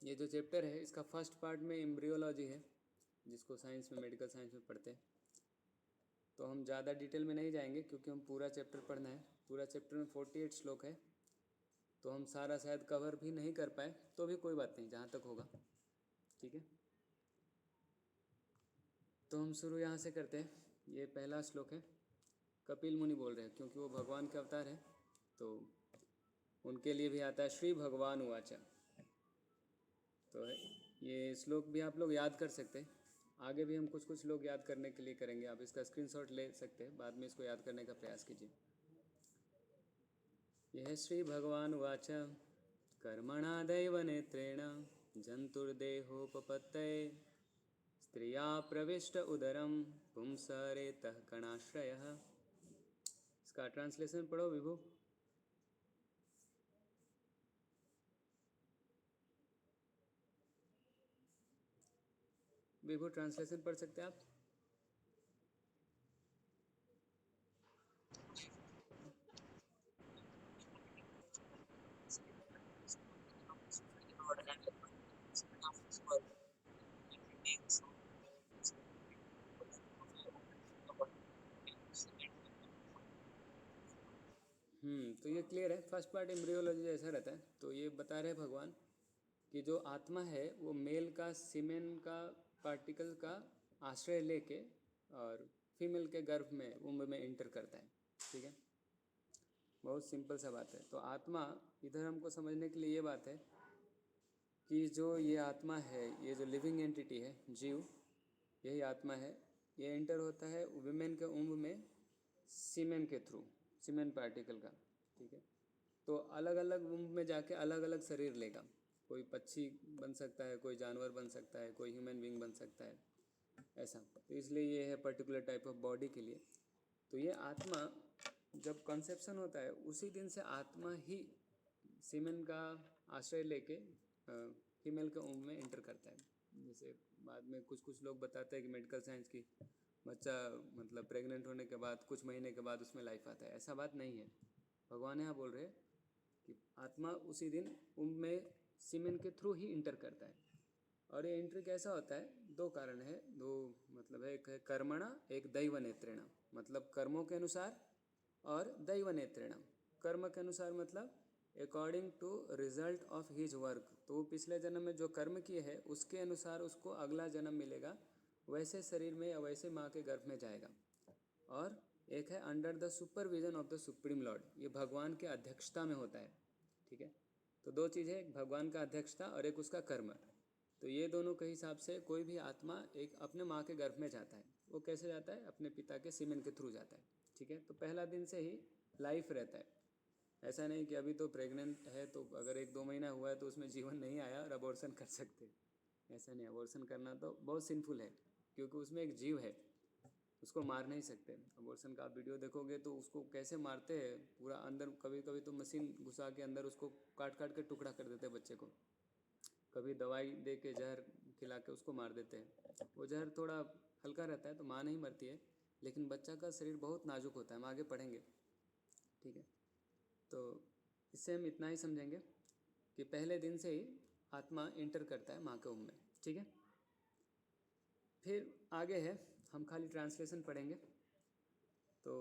ये जो चैप्टर है इसका फर्स्ट पार्ट में एम्ब्रियोलॉजी है, जिसको साइंस में, मेडिकल साइंस में पढ़ते हैं। तो हम ज़्यादा डिटेल में नहीं जाएंगे क्योंकि हम पूरा चैप्टर पढ़ना है। पूरा चैप्टर में 48 श्लोक है, तो हम सारा शायद कवर भी नहीं कर पाए, तो भी कोई बात नहीं, जहाँ तक होगा। ठीक है, तो हम शुरू यहाँ से करते हैं। ये पहला श्लोक है। कपिल मुनि बोल रहे हैं क्योंकि वो भगवान के अवतार है, तो उनके लिए भी आता है श्री भगवान उवाचा। तो ये श्लोक भी आप लोग याद कर सकते हैं। आगे भी हम कुछ कुछ लोग याद करने के लिए करेंगे, आप इसका स्क्रीनशॉट ले सकते हैं, बाद में इसको याद करने का प्रयास कीजिए। यह श्री भगवान उवाच कर्मणा दैव नेत्रेण जंतुर्देहोपपत्तये स्त्रिया प्रविष्ट उदरम पुंसरेतः कणाश्रयः। इसका ट्रांसलेशन पढ़ो विभु। विभु ट्रांसलेशन पढ़ सकते हैं आप? तो ये क्लियर है। फर्स्ट पार्ट एम्ब्रियोलॉजी जैसा रहता है। तो ये बता रहे भगवान कि जो आत्मा है वो मेल का सीमेन का पार्टिकल का आश्रय लेके और फीमेल के गर्भ में, उम्र में इंटर करता है। ठीक है, बहुत सिंपल सा बात है। तो आत्मा, इधर हमको समझने के लिए ये बात है कि जो ये आत्मा है, ये जो लिविंग एंटिटी है, जीव, यही आत्मा है। ये एंटर होता है वुमेन के उम्र में सीमेन के थ्रू, सीमेन पार्टिकल का। ठीक है, तो अलग अलग उम्र में जाके अलग अलग शरीर लेगा। कोई पक्षी बन सकता है, कोई जानवर बन सकता है, कोई ह्यूमन बींग बन सकता है, ऐसा। तो इसलिए ये है पर्टिकुलर टाइप ऑफ बॉडी के लिए। तो ये आत्मा जब कंसेप्शन होता है उसी दिन से आत्मा ही सीमेन का आश्रय लेके फीमेल के उम्र में एंटर करता है। जैसे बाद में कुछ कुछ लोग बताते हैं कि मेडिकल साइंस की, बच्चा मतलब प्रेग्नेंट होने के बाद कुछ महीने के बाद उसमें लाइफ आता है, ऐसा बात नहीं है। भगवान यहाँ बोल रहे हैं कि आत्मा उसी दिन उम्र में सीमेन के थ्रू ही इंटर करता है। और ये एंट्री कैसा होता है, दो कारण है, दो मतलब है। एक है कर्मणा, एक दैव नेत्रेण, मतलब कर्मों के अनुसार, और दैव नेत्रेण, कर्म के अनुसार मतलब according to result of his work. तो वो पिछले जन्म में जो कर्म किए हैं उसके अनुसार उसको अगला जन्म मिलेगा, वैसे शरीर में या वैसे माँ के गर्भ में जाएगा। और एक है under the supervision of the supreme Lord, ये भगवान के अध्यक्षता में होता है। ठीक है, तो दो चीज़ें, एक भगवान का अध्यक्षता और एक उसका कर्म। तो ये दोनों के हिसाब से कोई भी आत्मा एक अपने माँ के गर्भ में जाता है। वो कैसे जाता है, अपने पिता के सीमेन के थ्रू जाता है। ठीक है, तो पहला दिन से ही लाइफ रहता है। ऐसा नहीं कि अभी तो प्रेग्नेंट है तो अगर एक दो महीना हुआ है तो उसमें जीवन नहीं आया और अबॉर्शन कर सकते, ऐसा नहीं। अबॉर्शन करना तो बहुत सिंफुल है, क्योंकि उसमें एक जीव है, उसको मार नहीं सकते। अबॉर्शन का आप वीडियो देखोगे तो उसको कैसे मारते हैं, पूरा अंदर, कभी कभी तो मशीन घुसा के अंदर उसको काट काट के टुकड़ा कर देते हैं बच्चे को, कभी दवाई दे के जहर खिला के उसको मार देते हैं। वो जहर थोड़ा हल्का रहता है तो माँ नहीं मरती है, लेकिन बच्चा का शरीर बहुत नाजुक होता है, हम आगे पढ़ेंगे। ठीक है, तो इससे हम इतना ही समझेंगे कि पहले दिन से ही आत्मा इंटर करता है माँ के उम्र में। ठीक है, फिर आगे है, हम खाली ट्रांसलेशन पढ़ेंगे। तो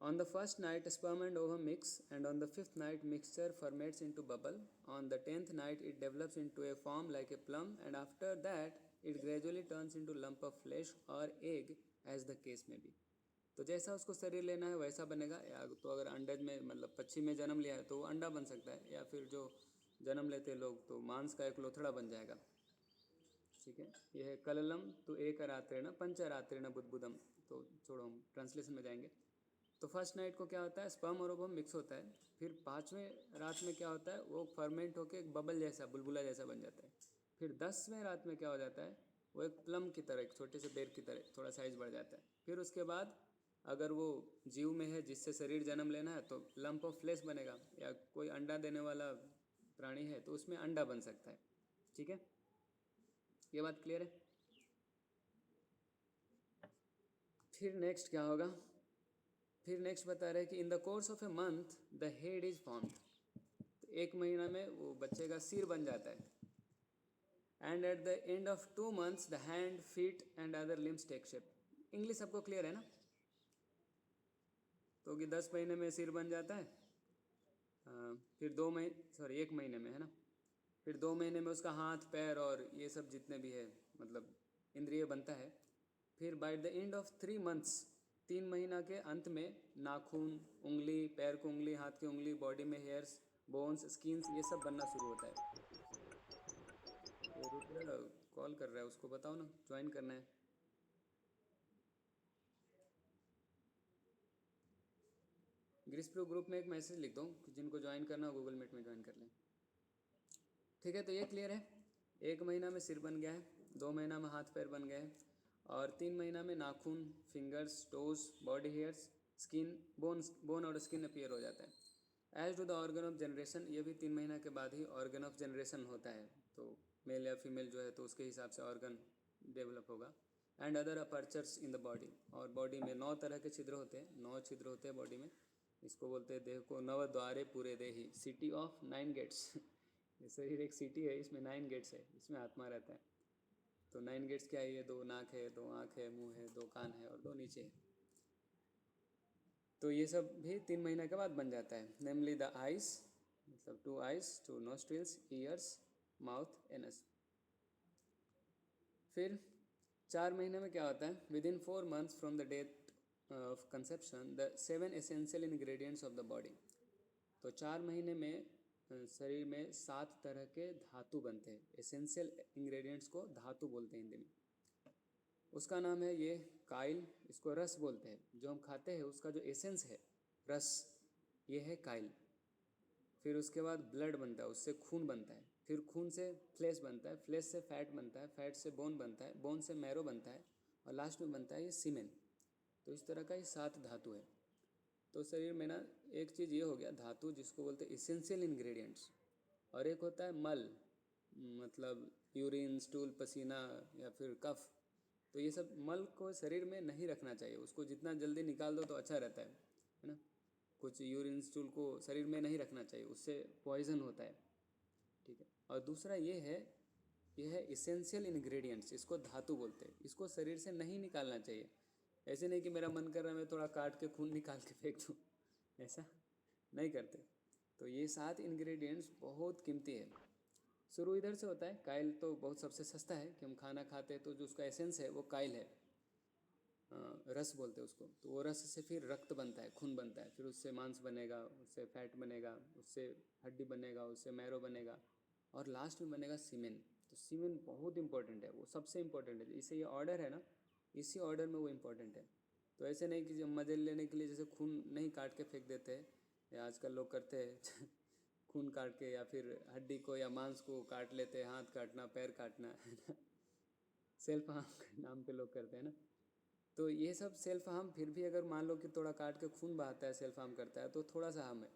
on the first night sperm and ovum mix, and on the fifth night mixture ferments into bubble. On the 10th night it develops into a form like a plum, and after that it gradually turns into lump of flesh or egg as the case may be. तो जैसा उसको शरीर लेना है वैसा बनेगा। या तो अगर अंडज में मतलब पक्षी में जन्म लिया है तो वो अंडा बन सकता है, या फिर जो जन्म लेते लोग तो मांस का एक लोथड़ा बन जाएगा। ठीक है, यह है कललम तो एक रात्रेण पंच रात्रेण बुदबुदम। तो छोड़ो, हम ट्रांसलेशन में जाएंगे। तो फर्स्ट नाइट को क्या होता है, स्पर्म और ओवम मिक्स होता है। फिर पाँचवें रात में क्या होता है, वो फर्मेंट होकर एक बबल जैसा, बुलबुला जैसा बन जाता है। फिर 10वें रात में क्या हो जाता है, वो एक प्लम की तरह, एक छोटे से बेर की तरह थोड़ा साइज बढ़ जाता है। फिर उसके बाद अगर वो जीव में है जिससे शरीर जन्म लेना है तो लंप ऑफ फ्लेश बनेगा, या कोई अंडा देने वाला प्राणी है तो उसमें अंडा बन सकता है। ठीक है, ये बात क्लियर है। फिर नेक्स्ट क्या होगा, फिर नेक्स्ट बता रहे हैं कि in the course of a month the head is formed. तो एक महीना में वो बच्चे का सिर बन जाता है। And at the end of 2 months the hand feet and other limbs take shape. English सबको क्लियर है ना? तो कि 10 महीने में सिर बन जाता है, फिर 1 महीने में, है ना? फिर 2 महीने में उसका हाथ पैर और ये सब जितने भी है मतलब इंद्रिय बनता है। फिर by the end of 3 months 3 महीना के अंत में नाखून, उंगली, पैर की उंगली, हाथ की उंगली, बॉडी में हेयर्स, बोन्स, स्किन्स, ये सब बनना शुरू होता है। तो रुद्र कॉल कर रहा है, उसको बताओ ना, ज्वाइन करना है। ग्रीसप्रो ग्रुप में एक मैसेज लिख दो कि जिनको ज्वाइन करना हो गूगल मीट में ज्वाइन कर लें। ठीक है, तो ये क्लियर है। 1 महीना में सिर बन गया है, 2 महीना में हाथ पैर बन गए हैं, और 3 महीना में नाखून, fingers, toes, body hairs, skin, bone और स्किन अपीयर हो जाता है। As to the organ of generation, ये भी 3 महीना के बाद ही ऑर्गन ऑफ जनरेशन होता है। तो मेल या फीमेल जो है तो उसके हिसाब से ऑर्गन डेवलप होगा। And other apertures in the body, और बॉडी में 9 तरह के छिद्र होते हैं, 9 छिद्र होते हैं बॉडी में। इसको बोलते हैं देह को नव द्वारे पूरे देही, सिटी ऑफ 9 गेट्स। ये शरीर एक सिटी है, इसमें 9 गेट्स है, इसमें आत्मा रहता है। तो 9 गेट्स क्या है? ये 2 नाक है, 2 आँख है, मुंह है, 2 कान है और 2 नीचे है। तो ये सब भी 3 महीने के बाद बन जाता है। नेमली द आइस, मतलब 2 eyes, 2 nostrils, ears, mouth, anus. फिर 4 महीने में क्या होता है? Within 4 months from the date of conception the 7 essential ingredients of the body. तो 4 महीने में शरीर में 7 तरह के धातु बनते हैं। एसेंशियल इंग्रेडिएंट्स को धातु बोलते हैं हिंदी में। उसका नाम है ये काइल, इसको रस बोलते हैं। जो हम खाते हैं उसका जो एसेंस है, रस, ये है काइल। फिर उसके बाद ब्लड बनता है, उससे खून बनता है। फिर खून से फ्लेश बनता है, फ्लेश से फैट बनता है, फैट से बोन बनता है, बोन से मैरो बनता है, और लास्ट में बनता है ये सीमेन। तो इस तरह का ये 7 धातु है। तो शरीर में ना एक चीज़ ये हो गया धातु, जिसको बोलते हैं इसेंशियल इंग्रेडिएंट्स, और एक होता है मल, मतलब यूरिन, स्टूल, पसीना या फिर कफ। तो ये सब मल को शरीर में नहीं रखना चाहिए, उसको जितना जल्दी निकाल दो तो अच्छा रहता है ना? कुछ यूरिन, स्टूल को शरीर में नहीं रखना चाहिए, उससे पॉइजन होता है। ठीक है। और दूसरा ये है इसेंशियल इंग्रेडिएंट्स, इसको धातु बोलते हैं। इसको शरीर से नहीं निकालना चाहिए। ऐसे नहीं कि मेरा मन कर रहा है मैं थोड़ा काट के खून निकाल के फेंक दूँ, ऐसा नहीं करते। तो ये 7 इंग्रेडिएंट्स बहुत कीमती है। शुरू इधर से होता है। काइल तो बहुत सबसे सस्ता है कि हम खाना खाते हैं तो जो उसका एसेंस है वो काइल है, रस बोलते हैं उसको। तो वो रस से फिर रक्त बनता है, खून बनता है, फिर उससे मांस बनेगा, उससे फैट बनेगा, उससे हड्डी बनेगा, उससे मैरो बनेगा, और लास्ट में बनेगा सीमेन। तो सीमेन बहुत इंपॉर्टेंट है, वो सबसे इंपॉर्टेंट है। इसे ये ऑर्डर है ना, इसी ऑर्डर में वो इम्पोर्टेंट है। तो ऐसे नहीं कि जब मजे लेने के लिए जैसे खून नहीं काट के फेंक देते हैं, या आजकल लोग करते हैं खून काट के, या फिर हड्डी को या मांस को काट लेते हैं, हाथ काटना, पैर काटना, है ना? सेल्फ हार्म के नाम पे लोग करते हैं ना। तो ये सब सेल्फ हार्म, फिर भी अगर मान लो कि थोड़ा काट के खून बहाता है, सेल्फ हार्म करता है, तो थोड़ा सा हार्म है।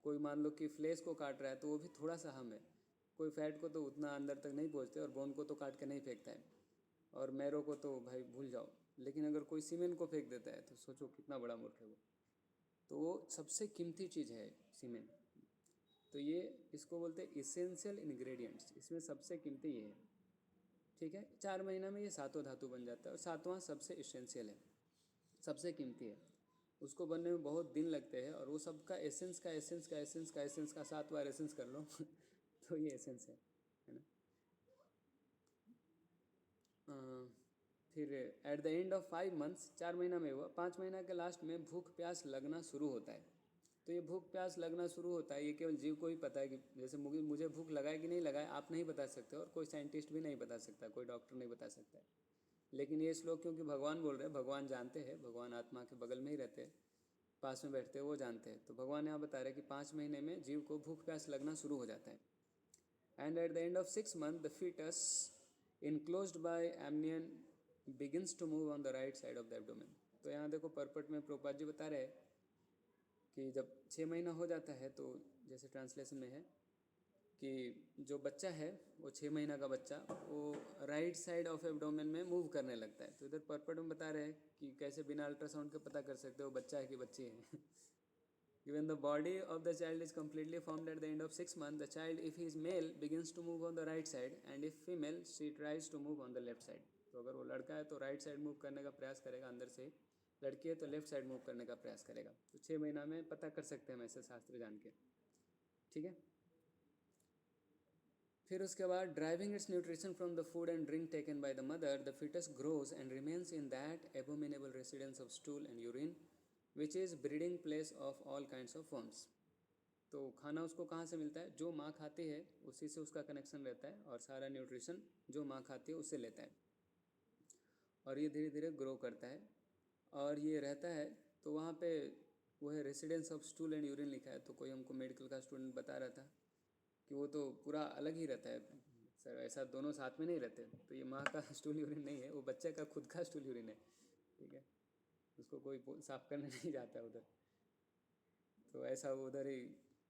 कोई मान लो कि फ्लेश को काट रहा है तो वो भी थोड़ा सा हार्म है। कोई फैट को तो उतना अंदर तक नहीं पहुँचते, और बोन को तो काट के नहीं फेंकता है, और मैरो को तो भाई भूल जाओ। लेकिन अगर कोई सीमेंट को फेंक देता है तो सोचो कितना बड़ा मूर्ख है वो। तो वो सबसे कीमती चीज़ है सीमेंट। तो ये इसको बोलते हैं इसेंशियल इंग्रेडिएंट्स, इसमें सबसे कीमती ये है। ठीक है। 4 महीना में ये 7 धातु बन जाता है, और 7वां सबसे इसेंशियल है, सबसे कीमती है। उसको बनने में बहुत दिन लगते हैं, और वो सबका एसेंस का एसेंस का एसेंस का एसेंस का 7 बार एसेंस कर लो तो ये एसेंस है ना। फिर eight the end of 5 months, 4 महीना में हुआ, 5 महीना के लास्ट में भूख प्यास लगना शुरू होता है। तो ये भूख प्यास लगना शुरू होता है, ये केवल जीव को ही पता है कि जैसे मुझे भूख लगा है कि नहीं लगा है, आप नहीं बता सकते, और कोई साइंटिस्ट भी नहीं बता सकता, कोई डॉक्टर नहीं बता सकता है। लेकिन ये श्लोक क्योंकि भगवान बोल रहे हैं, भगवान जानते हैं, भगवान आत्मा के बगल में ही रहते हैं, पास में बैठते हैं, वो जानते हैं। तो भगवान यहाँ बता रहे हैं कि 5 महीने में जीव को भूख प्यास लगना शुरू हो जाता है। And at the end of 6 months the foetus enclosed by amnion begins to move on the right side of the abdomen. तो यहाँ देखो परपट में प्रभुपाद जी बता रहे हैं कि जब 6 महीना हो जाता है तो जैसे ट्रांसलेशन में है कि जो बच्चा है, वो 6 महीना का बच्चा, वो राइट साइड ऑफ एब्डोमेन में मूव करने लगता है। तो इधर परपट में बता रहे हैं कि कैसे बिना अल्ट्रासाउंड के पता कर सकते हो बच्चा है कि बच्ची है When the body of the child is completely formed at the end of 6 months, the child, if he is male, begins to move on the right side, and if female, she tries to move on the left side. तो अगर वो लड़का है तो right side move करने का प्रयास करेगा अंदर से, लड़की है तो लेफ्ट साइड मूव करने का प्रयास करेगा. तो 6 महीना में पता कर सकते हैं हम ऐसे शास्त्र जान के. ठीक है. फिर उसके बाद driving its nutrition from the food and drink taken by the mother, the foetus grows and remains in that abominable residence of stool and urine which is breeding place of all kinds of worms. तो खाना उसको कहाँ से मिलता है? जो माँ खाती है उसी से उसका कनेक्शन रहता है, और सारा न्यूट्रिशन जो माँ खाती है उससे लेता है, और ये धीरे धीरे ग्रो करता है और ये रहता है. तो वहाँ पे वो है residence of stool and urine लिखा है. तो कोई हमको मेडिकल का स्टूडेंट बता रहा था कि वो तो पूरा अलग ही रहता है सर, ऐसा दोनों साथ में नहीं रहते. तो ये माँ का स्टूल यूरिन नहीं है, वो बच्चे का खुद का स्टूल यूरिन है. ठीक है, उसको कोई साफ करने नहीं जाता है उधर. तो ऐसा वो उधर ही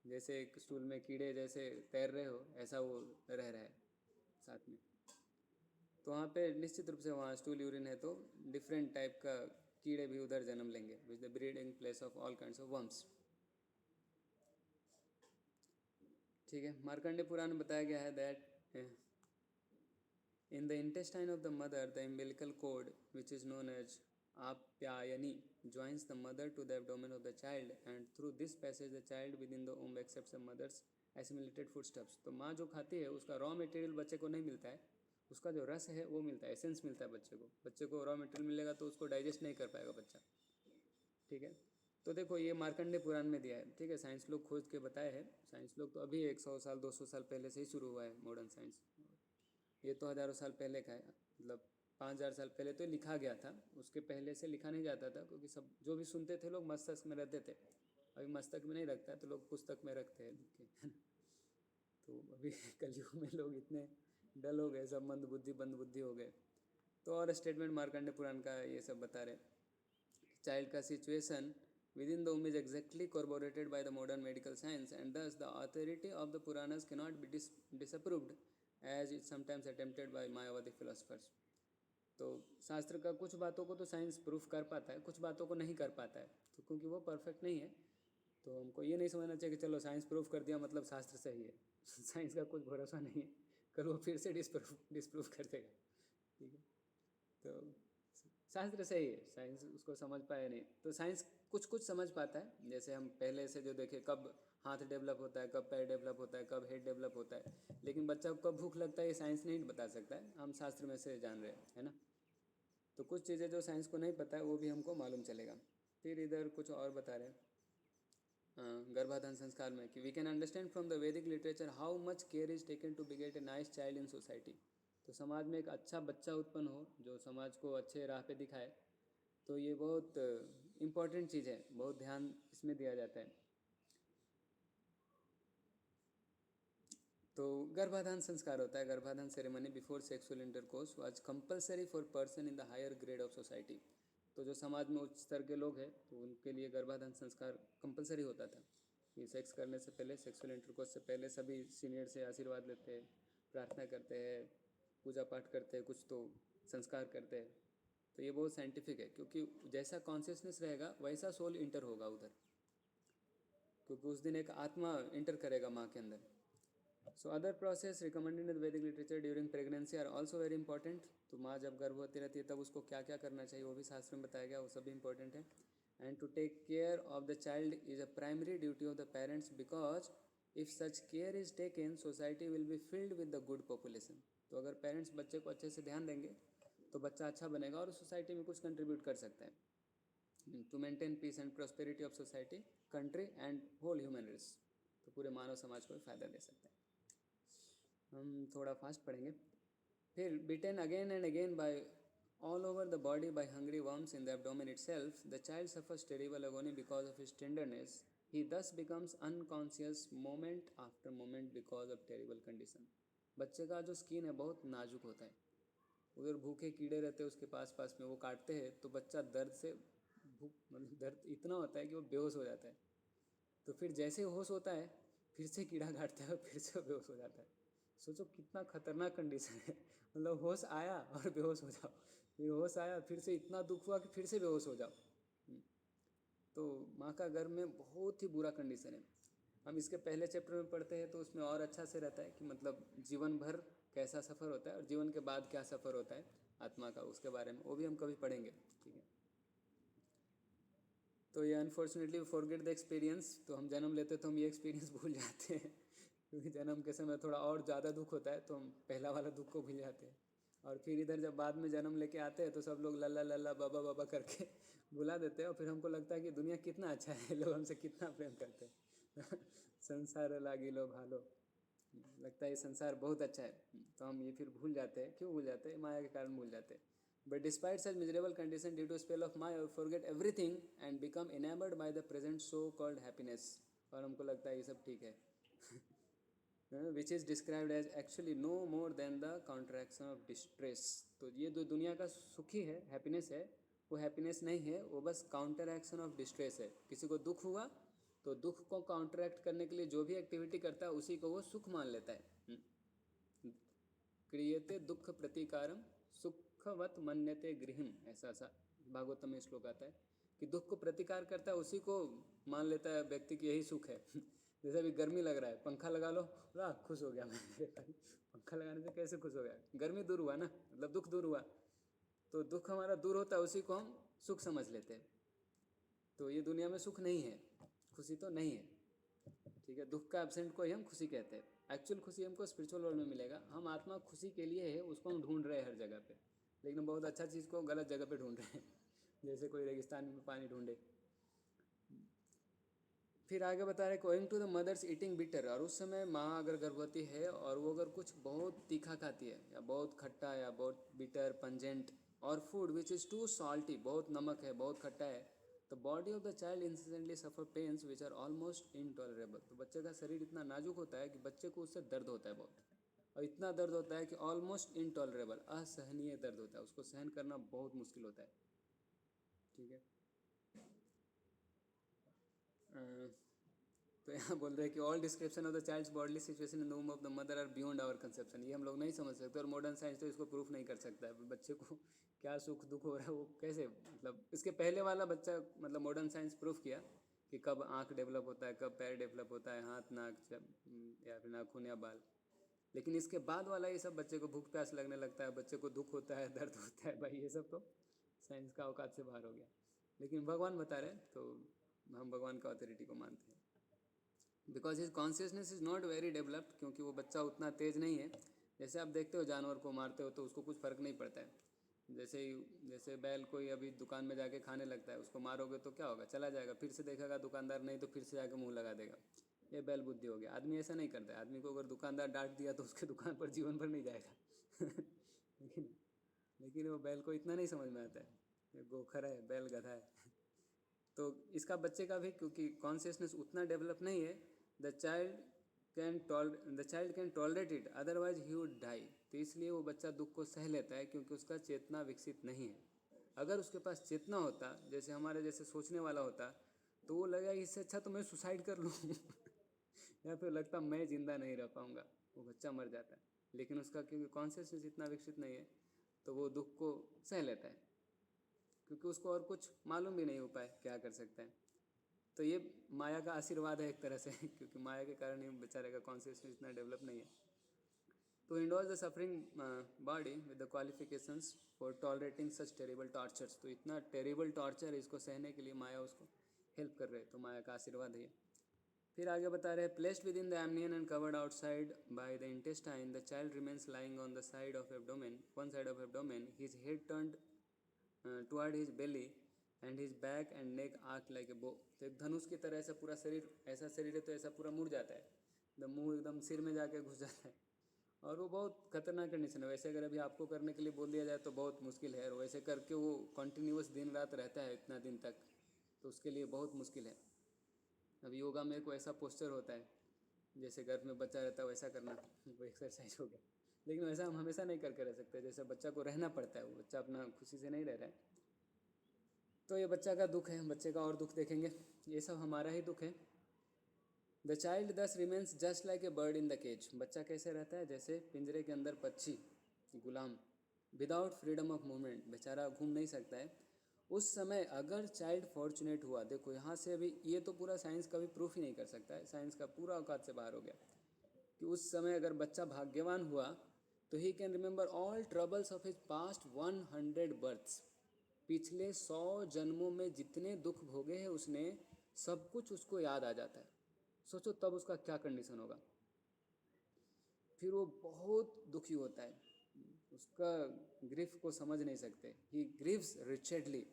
जैसे एक स्टूल में कीड़े जैसे तैर रहे हो, ऐसा वो रह रहा है साथ में. तो वहाँ पे निश्चित रूप से वहाँ स्टूल यूरिन है तो डिफरेंट टाइप का कीड़े भी उधर जन्म लेंगे, which the breeding place of all kinds of worms. ठीक है. मार्कंडे पुराण में बताया गया है that in the intestine of the mother the umbilical cord which is known as आप्यायनी joins the mother to the abdomen of the child, and through this passage the child within the womb accepts the mother's assimilated foodstuffs. तो माँ जो खाती है उसका raw material बच्चे को नहीं मिलता है, उसका जो रस है वो मिलता है, एसेंस मिलता है बच्चे को. बच्चे को रॉ मटेरियल मिलेगा तो उसको डाइजेस्ट नहीं कर पाएगा बच्चा. ठीक है. तो देखो ये मार्कंडे पुराण में दिया है. ठीक है, साइंस लोग खोज के बताए हैं. साइंस लोग तो अभी 100 साल 200 साल पहले से ही शुरू हुआ है मॉडर्न साइंस. ये तो हज़ारों साल पहले का है, मतलब 5000 साल पहले तो लिखा गया था. उसके पहले से लिखा नहीं जाता था क्योंकि सब जो भी सुनते थे लोग मस्तिष्क में रहते थे. अभी मस्तिष्क में नहीं रखता है तो लोग पुस्तक में रखते हैं. तो अभी कलयुग में लोग इतने डल हो गए, सब मंद बुद्धि हो गए. तो और स्टेटमेंट मार्कंडे पुराण का ये सब बता रहे. चाइल्ड का situation within the womb is exactly corroborated by the modern medical science, and thus the authority of the Puranas cannot be disapproved as it's sometimes attempted by Mayavadi philosophers. तो शास्त्र का कुछ बातों को तो साइंस प्रूफ कर पाता है, कुछ बातों को नहीं कर पाता है. तो क्योंकि वो परफेक्ट नहीं है तो हमको ये नहीं समझना चाहिए कि चलो साइंस प्रूफ कर दिया मतलब शास्त्र सही है. साइंस का कुछ भरोसा नहीं है, कल वो फिर से डिस्प्रूफ कर देगा. ठीक है. तो शास्त्र सही है, साइंस उसको समझ पाया नहीं. तो साइंस कुछ कुछ समझ पाता है. जैसे हम पहले से जो देखे कब हाथ डेवलप होता है, कब पैर डेवलप होता है, कब हेड डेवलप होता है, लेकिन बच्चा को कब भूख लगता है ये साइंस नहीं बता सकता है, हम शास्त्र में से जान रहे हैं, है ना. तो कुछ चीज़ें जो साइंस को नहीं पता है वो भी हमको मालूम चलेगा. फिर इधर कुछ और बता रहे हैं गर्भाधान संस्कार में कि we can understand from the Vedic literature how much care is taken to beget a nice child in society. तो समाज में एक अच्छा बच्चा उत्पन्न हो जो समाज को अच्छे राह पे दिखाए, तो ये बहुत इम्पॉर्टेंट चीज़ है, बहुत ध्यान इसमें दिया जाता है. तो गर्भाधान संस्कार होता है. Garbhadhan ceremony before sexual intercourse was compulsory for person in the higher grade of society. तो जो समाज में उच्च स्तर के लोग हैं तो उनके लिए गर्भाधान संस्कार कंपलसरी होता था. ये सेक्स करने से पहले, सेक्सुअल इंटरकोर्स से पहले सभी सीनियर से आशीर्वाद लेते हैं, प्रार्थना करते हैं, पूजा पाठ करते हैं, कुछ तो संस्कार करते हैं. तो ये बहुत साइंटिफिक है क्योंकि जैसा कॉन्शियसनेस रहेगा वैसा सोल इंटर होगा उधर, क्योंकि उस दिन एक आत्मा इंटर करेगा माँ के अंदर. So other process recommended in Vedic literature during pregnancy are also very important. तो माँ जब गर्भवती रहती है तब उसको क्या क्या करना चाहिए वो भी शास्त्र में बताया गया, वो सभी इंपॉर्टेंट है. And to take care of the child is a primary duty of the parents because if such care is taken society will be filled with the good population. तो अगर पेरेंट्स बच्चे को अच्छे से ध्यान देंगे तो बच्चा अच्छा बनेगा और सोसाइटी में कुछ कंट्रीब्यूट कर सकता है to maintain peace and prosperity of society, country and whole human race. तो पूरे मानव समाज को भी फ़ायदा दे सकता है. हम थोड़ा फास्ट पढ़ेंगे. फिर bitten again and again by all over the body by hungry worms in the abdomen itself, the child suffers terrible agony because of his tenderness. He thus becomes unconscious moment after moment because of terrible condition. बच्चे का जो skin है बहुत नाजुक होता है, उधर भूखे कीड़े रहते हैं उसके पास पास में, वो काटते हैं तो बच्चा दर्द से भूख मतलब दर्द इतना होता है कि वो बेहोश हो जाता है. तो फिर जैसे होश होता है फिर से कीड़ा काटता है और फिर से बेहोश हो जाता है. सोचो कितना खतरनाक कंडीशन है. मतलब होश आया और बेहोश हो जाओ, फिर होश आया फिर से इतना दुख हुआ कि फिर से बेहोश हो जाओ. तो माँ का गर्भ में बहुत ही बुरा कंडीशन है। हम इसके पहले चैप्टर में पढ़ते हैं तो उसमें और अच्छा से रहता है कि मतलब जीवन भर कैसा सफ़र होता है और जीवन के बाद क्या सफ़र होता है आत्मा का, उसके बारे में वो भी हम कभी पढ़ेंगे, ठीक है। तो ये अनफॉर्चुनेटली फॉरगेट द एक्सपीरियंस, तो हम जन्म लेते तो हम ये एक्सपीरियंस भूल जाते हैं क्योंकि जन्म के समय थोड़ा और ज़्यादा दुख होता है तो हम पहला वाला दुख को भूल जाते हैं। और फिर इधर जब बाद में जन्म लेके आते हैं तो सब लोग लल्ला लल्ला बाबा बाबा करके बुला देते हैं और फिर हमको लगता है कि दुनिया कितना अच्छा है, लोग हमसे कितना प्रेम करते हैं संसार लागी लो भालो, लगता है ये संसार बहुत अच्छा है। तो हम ये फिर भूल जाते हैं। क्यों भूल जाते हैं? माया के कारण भूल जाते हैं। But despite such miserable condition due to spell of maya, forget everything and become enamoured by the present so called happiness, और हमको लगता है ये सब ठीक है which is described as actually no more than the counteraction of distress. तो ये जो दुनिया का सुखी है, हैप्पीनेस है, वो हैप्पीनेस नहीं है, वो बस काउंटर एक्शन ऑफ डिस्ट्रेस है। किसी को दुख हुआ तो दुख को काउंटरैक्ट करने के लिए जो भी एक्टिविटी करता है उसी को वो सुख मान लेता है। क्रियते दुख प्रतिकारम सुखवत मन्यते गृहम, ऐसा सा भागवतम में श्लोक आता है कि दुख को प्रतिकार करता है उसी को मान लेता है व्यक्ति की यही सुख है जैसे अभी गर्मी लग रहा है, पंखा लगा लो, वाह खुश हो गया मैं पंखा लगाने से कैसे खुश हो गया? गर्मी दूर हुआ ना, मतलब दुख दूर हुआ। तो दुख हमारा दूर होता है उसी को हम सुख समझ लेते हैं। तो ये दुनिया में सुख नहीं है, खुशी तो नहीं है, ठीक है। दुख का एब्सेंट को ही हम खुशी कहते हैं। एक्चुअल खुशी हमको स्पिरिचुअल वर्ल्ड में मिलेगा। हम आत्मा खुशी के लिए है, उसको हम ढूंढ रहे हैं हर जगह पे, लेकिन हम बहुत अच्छा चीज़ को गलत जगह पे ढूंढ रहे हैं जैसे कोई रेगिस्तान में पानी ढूंढे। फिर आगे बता रहे going to the mother's eating bitter, और उस समय माँ अगर गर्भवती है और वो अगर कुछ बहुत तीखा खाती है या बहुत खट्टा या बहुत बिटर पंजेंट, और food which is too salty, बहुत नमक है बहुत खट्टा है, तो body of the child incidentally suffer pains which are almost intolerable. तो बच्चे का शरीर इतना नाजुक होता है कि बच्चे को उससे दर्द होता है बहुत, और इतना दर्द होता है कि ऑलमोस्ट इनटॉलरेबल, असहनीय दर्द होता है, उसको सहन करना बहुत मुश्किल होता है, ठीक है। तो यहाँ बोल रहे हैं कि all description of the child's bodily situation in the womb of the mother are beyond our conception. ये हम लोग नहीं समझ सकते और मॉडर्न साइंस तो इसको प्रूफ नहीं कर सकता है। बच्चे को क्या सुख दुख हो रहा है वो कैसे, मतलब इसके पहले वाला बच्चा, मतलब मॉडर्न साइंस प्रूफ किया कि कब आँख डेवलप होता है, कब पैर डेवलप होता है, हाथ नाक या फिर नाखून या बाल। लेकिन इसके बाद वाला ये सब बच्चे को भूख प्यास लगने लगता है, बच्चे को दुख होता है, दर्द होता है, भाई ये सब तो साइंस का औकात से बाहर हो गया। लेकिन भगवान बता रहे हैं तो हम भगवान का अथॉरिटी को मानते हैं। Because his consciousness is not very developed, क्योंकि वो बच्चा उतना तेज़ नहीं है। जैसे आप देखते हो जानवर को मारते हो तो उसको कुछ फ़र्क नहीं पड़ता है। जैसे बैल कोई अभी दुकान में जाके खाने लगता है, उसको मारोगे तो क्या होगा, चला जाएगा, फिर से देखेगा दुकानदार नहीं तो फिर से जाके मुंह लगा देगा। ये बैल बुद्धि हो गया। आदमी ऐसा नहीं करता है। आदमी को अगर दुकानदार डांट दिया तो उसके दुकान पर जीवन भर नहीं जाएगा लेकिन वो बैल को इतना नहीं समझ में आता है, ये गोखर है, बैल गधा है तो इसका बच्चे का भी, क्योंकि कॉन्शियसनेस उतना डेवलप नहीं है, the child can tolerate it, otherwise he would die. तो इसलिए वो बच्चा दुख को सह लेता है क्योंकि उसका चेतना विकसित नहीं है। अगर उसके पास चेतना होता, जैसे हमारे जैसे सोचने वाला होता, तो वो लगेगा इससे अच्छा तो मैं सुसाइड कर लूँ या फिर लगता मैं ज़िंदा नहीं रह पाऊँगा, वो बच्चा मर जाता है। लेकिन उसका क्योंकि कॉन्शियसनेस इतना विकसित नहीं है तो वो दुख को सह लेता है, क्योंकि उसको और कुछ मालूम भी नहीं हो पाए क्या कर सकते हैं। तो ये माया का आशीर्वाद है एक तरह से क्योंकि माया के कारण ही बेचारे का कॉन्शियसनेस इतना डेवलप नहीं है। तो indoors the suffering body with the qualifications for tolerating such terrible tortures. तो इतना टेरेबल टॉर्चर है, इसको सहने के लिए माया उसको हेल्प कर रहे हैं, तो माया का आशीर्वाद है। फिर आगे बता रहे हैं placed within the amnion and covered outside by the intestine, the child remains lying on the side of abdomen, one side of abdomen, his head turned toward his belly and his back and neck arch like a bow. तो एक धनुष की तरह ऐसा पूरा शरीर, ऐसा शरीर है तो ऐसा पूरा मुड़ जाता है, एकदम मुंह एकदम सिर में जाके घुस जाता है, और वो बहुत खतरनाक कंडीशन है। वैसे अगर अभी आपको करने के लिए बोल दिया जाए तो बहुत मुश्किल है, और वैसे करके वो कंटिन्यूस दिन रात रहता है इतना दिन तक, तो उसके लिए बहुत मुश्किल है। अब योगा में कोई ऐसा पोस्चर होता है जैसे गर्भ में बच्चा रहता है वैसा करना, वो एक्सरसाइज हो गया। लेकिन वैसा हम हमेशा नहीं करके रह सकते, जैसे बच्चा को रहना पड़ता है, वो बच्चा अपना खुशी से नहीं रह रहा है। तो ये बच्चा का दुख है, बच्चे का और दुख देखेंगे, ये सब हमारा ही दुख है। The child thus remains just like a bird in the cage. बच्चा कैसे रहता है, जैसे पिंजरे के अंदर पक्षी, गुलाम, विदाउट फ्रीडम ऑफ मूवमेंट। बेचारा घूम नहीं सकता है उस समय अगर चाइल्ड फॉर्चुनेट हुआ, देखो यहाँ से अभी ये तो पूरा साइंस कभी प्रूफ ही नहीं कर सकता है, साइंस का पूरा औकात से बाहर हो गया, कि उस समय अगर बच्चा भाग्यवान हुआ तो he can remember all troubles of his past 100 births. पिछले 100 जन्मों में जितने दुख भोगे हैं उसने, सब कुछ उसको याद आ जाता है। सोचो तब उसका क्या कंडीशन होगा। फिर वो बहुत दुखी होता है, उसका ग्रीफ को समझ नहीं सकते। He grieves wretchedly.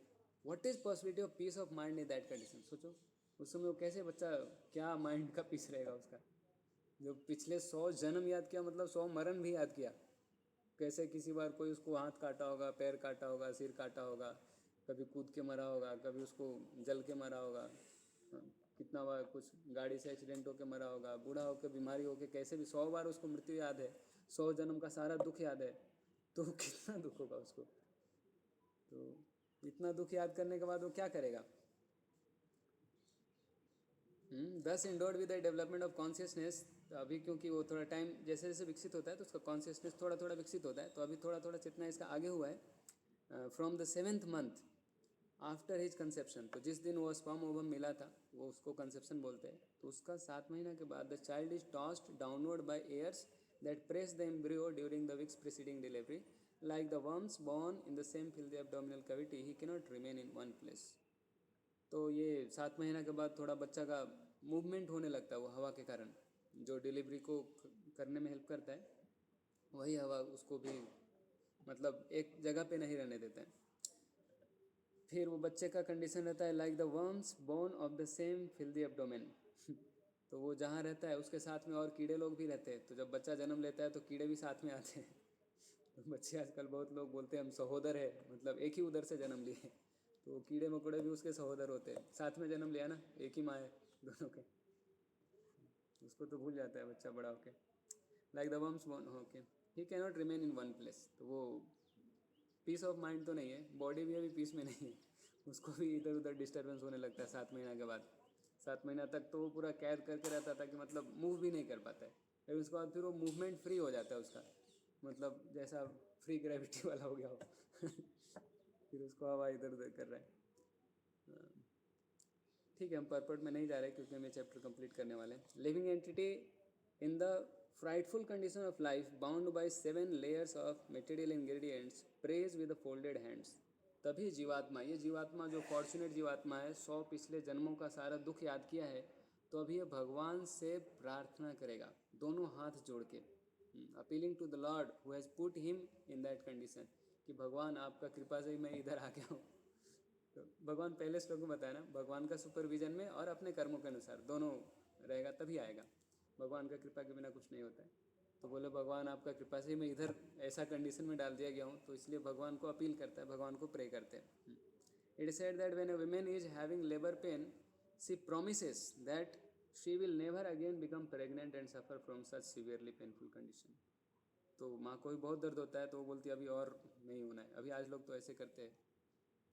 What is possibility of peace of mind in that condition. सोचो उस समय वो कैसे बच्चा, क्या माइंड का पीस रहेगा उसका, जो पिछले 100 जन्म याद किया, मतलब 100 मरण भी याद किया। कैसे किसी बार कोई उसको हाथ काटा होगा, पैर काटा होगा, सिर काटा होगा, कभी कूद के मरा होगा, कभी उसको जल के मरा होगा, कितना बार कुछ गाड़ी से एक्सीडेंट होकर मरा होगा, बूढ़ा होकर बीमारी होकर, कैसे भी 100 बार उसको मृत्यु याद है, 100 जन्म का सारा दुख याद है, तो कितना दुख होगा उसको। तो इतना दुख याद करने के बाद वो क्या करेगा। दस endured with the development of consciousness. अभी क्योंकि वो थोड़ा टाइम जैसे जैसे विकसित होता है तो उसका कॉन्शियसनेस थोड़ा थोड़ा विकसित होता है, तो अभी थोड़ा थोड़ा चेतना इसका आगे हुआ है। From the 7th month after his conception, तो जिस दिन वो स्पर्म ओवम मिला था वो उसको कंसेप्शन बोलते हैं, तो उसका 7 महीना के बाद the child is tossed downward by airs that press the embryo during the weeks preceding delivery, like the worms born in the same filthy abdominal cavity he cannot remain in one place. तो ये 7 महीना के बाद थोड़ा बच्चा का movement होने लगता है, वो हवा के कारण, जो डिलीवरी को करने में हेल्प करता है, वही हवा उसको भी मतलब एक जगह पे नहीं रहने देता है। फिर वो बच्चे का कंडीशन रहता है like the worms born of the same filthy abdomen. तो वो जहाँ रहता है उसके साथ में और कीड़े लोग भी रहते हैं, तो जब बच्चा जन्म लेता है तो कीड़े भी साथ में आते हैं। तो बच्चे आजकल बहुत लोग बोलते हैं हम सहोदर है, मतलब एक ही उधर से जन्म लिए, तो कीड़े मकोड़े भी उसके सहोदर होते हैं, साथ में जन्म लिया ना, एक ही माँ है दोनों के, उसको तो भूल जाता है बच्चा बड़ा होके। Like the worms born okay he can not remain in one place. तो वो पीस ऑफ माइंड तो नहीं है, बॉडी भी अभी पीस में नहीं है, उसको भी इधर उधर डिस्टर्बेंस होने लगता है 7 महीना के बाद। 7 महीना तक तो वो पूरा कैद करके रहता था कि मतलब मूव भी नहीं कर पाता है, फिर उसके बाद फिर वो मूवमेंट फ्री हो जाता है उसका, मतलब जैसा फ्री ग्रेविटी वाला हो गया हो। फिर उसको हवा इधर उधर कर रहा है। ठीक है, हम पर्पट में नहीं जा रहे क्योंकि हम ये चैप्टर कंप्लीट करने वाले हैं। Living entity in the frightful condition of life bound by 7 layers of material ingredients praise with folded hands. तभी जीवात्मा, ये जीवात्मा जो फॉर्चुनेट जीवात्मा है, 100 पिछले जन्मों का सारा दुख याद किया है, तो अभी ये भगवान से प्रार्थना करेगा दोनों हाथ जोड़ के, appealing to the lord who has put him in that condition, कि भगवान आपका कृपा से ही मैं इधर आ गया हूँ। तो भगवान पहले श्लोक में बताया ना, भगवान का सुपरविजन में और अपने कर्मों के अनुसार दोनों रहेगा तभी आएगा, भगवान का कृपा के बिना कुछ नहीं होता है। तो बोले भगवान आपका कृपा से मैं इधर ऐसा कंडीशन में डाल दिया गया हूँ, तो इसलिए भगवान को अपील करता है, भगवान को प्रे करते हैं। It said that when a woman is having labour pain she promises that she will never again become pregnant and suffer from such severely painful condition. तो माँ को भी बहुत दर्द होता है तो वो बोलती है अभी और नहीं होना है। अभी आज लोग तो ऐसे करते हैं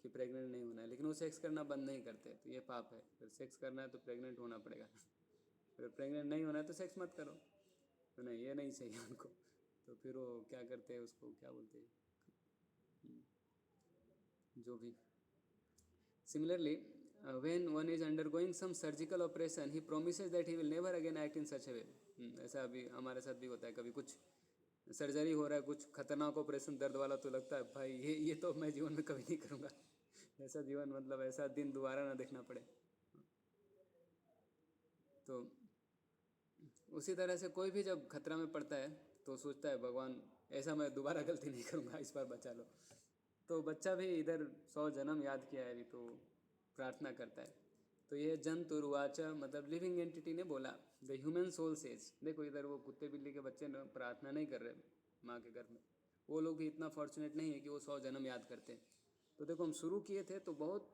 कि प्रेग्नेंट नहीं होना है, लेकिन वो सेक्स करना बंद नहीं करते, तो ये पाप है। अगर सेक्स करना है तो प्रेग्नेंट होना पड़ेगा। अगर प्रेग्नेंट नहीं होना है तो सेक्स मत करो, तो नहीं, ये नहीं चाहिए उनको। तो फिर वो क्या करते हैं, उसको क्या बोलते हैं, जो भी। Similarly when one is undergoing some surgical operation he promises that he will never again act in such a way। ऐसा अभी हमारे साथ भी होता है, कभी कुछ सर्जरी हो रहा है, कुछ खतरनाक ऑपरेशन दर्द वाला, तो लगता है भाई ये तो मैं जीवन में कभी नहीं करूँगा, ऐसा जीवन, मतलब ऐसा दिन दोबारा ना देखना पड़े। तो उसी तरह से कोई भी जब खतरा में पड़ता है तो सोचता है भगवान ऐसा मैं दोबारा गलती नहीं करूँगा, इस बार बचा लो। तो बच्चा भी इधर 100 जन्म याद किया है अभी, तो प्रार्थना करता है। तो ये जंतुर्वाचा, मतलब लिविंग एंटिटी ने बोला, द ह्यूमन सोल सेज। देखो इधर वो कुत्ते बिल्ली के बच्चे न प्रार्थना नहीं कर रहे माँ के घर में, वो लोग भी इतना फॉर्चुनेट नहीं है कि वो 100 जन्म याद करते। तो देखो हम शुरू किए थे तो बहुत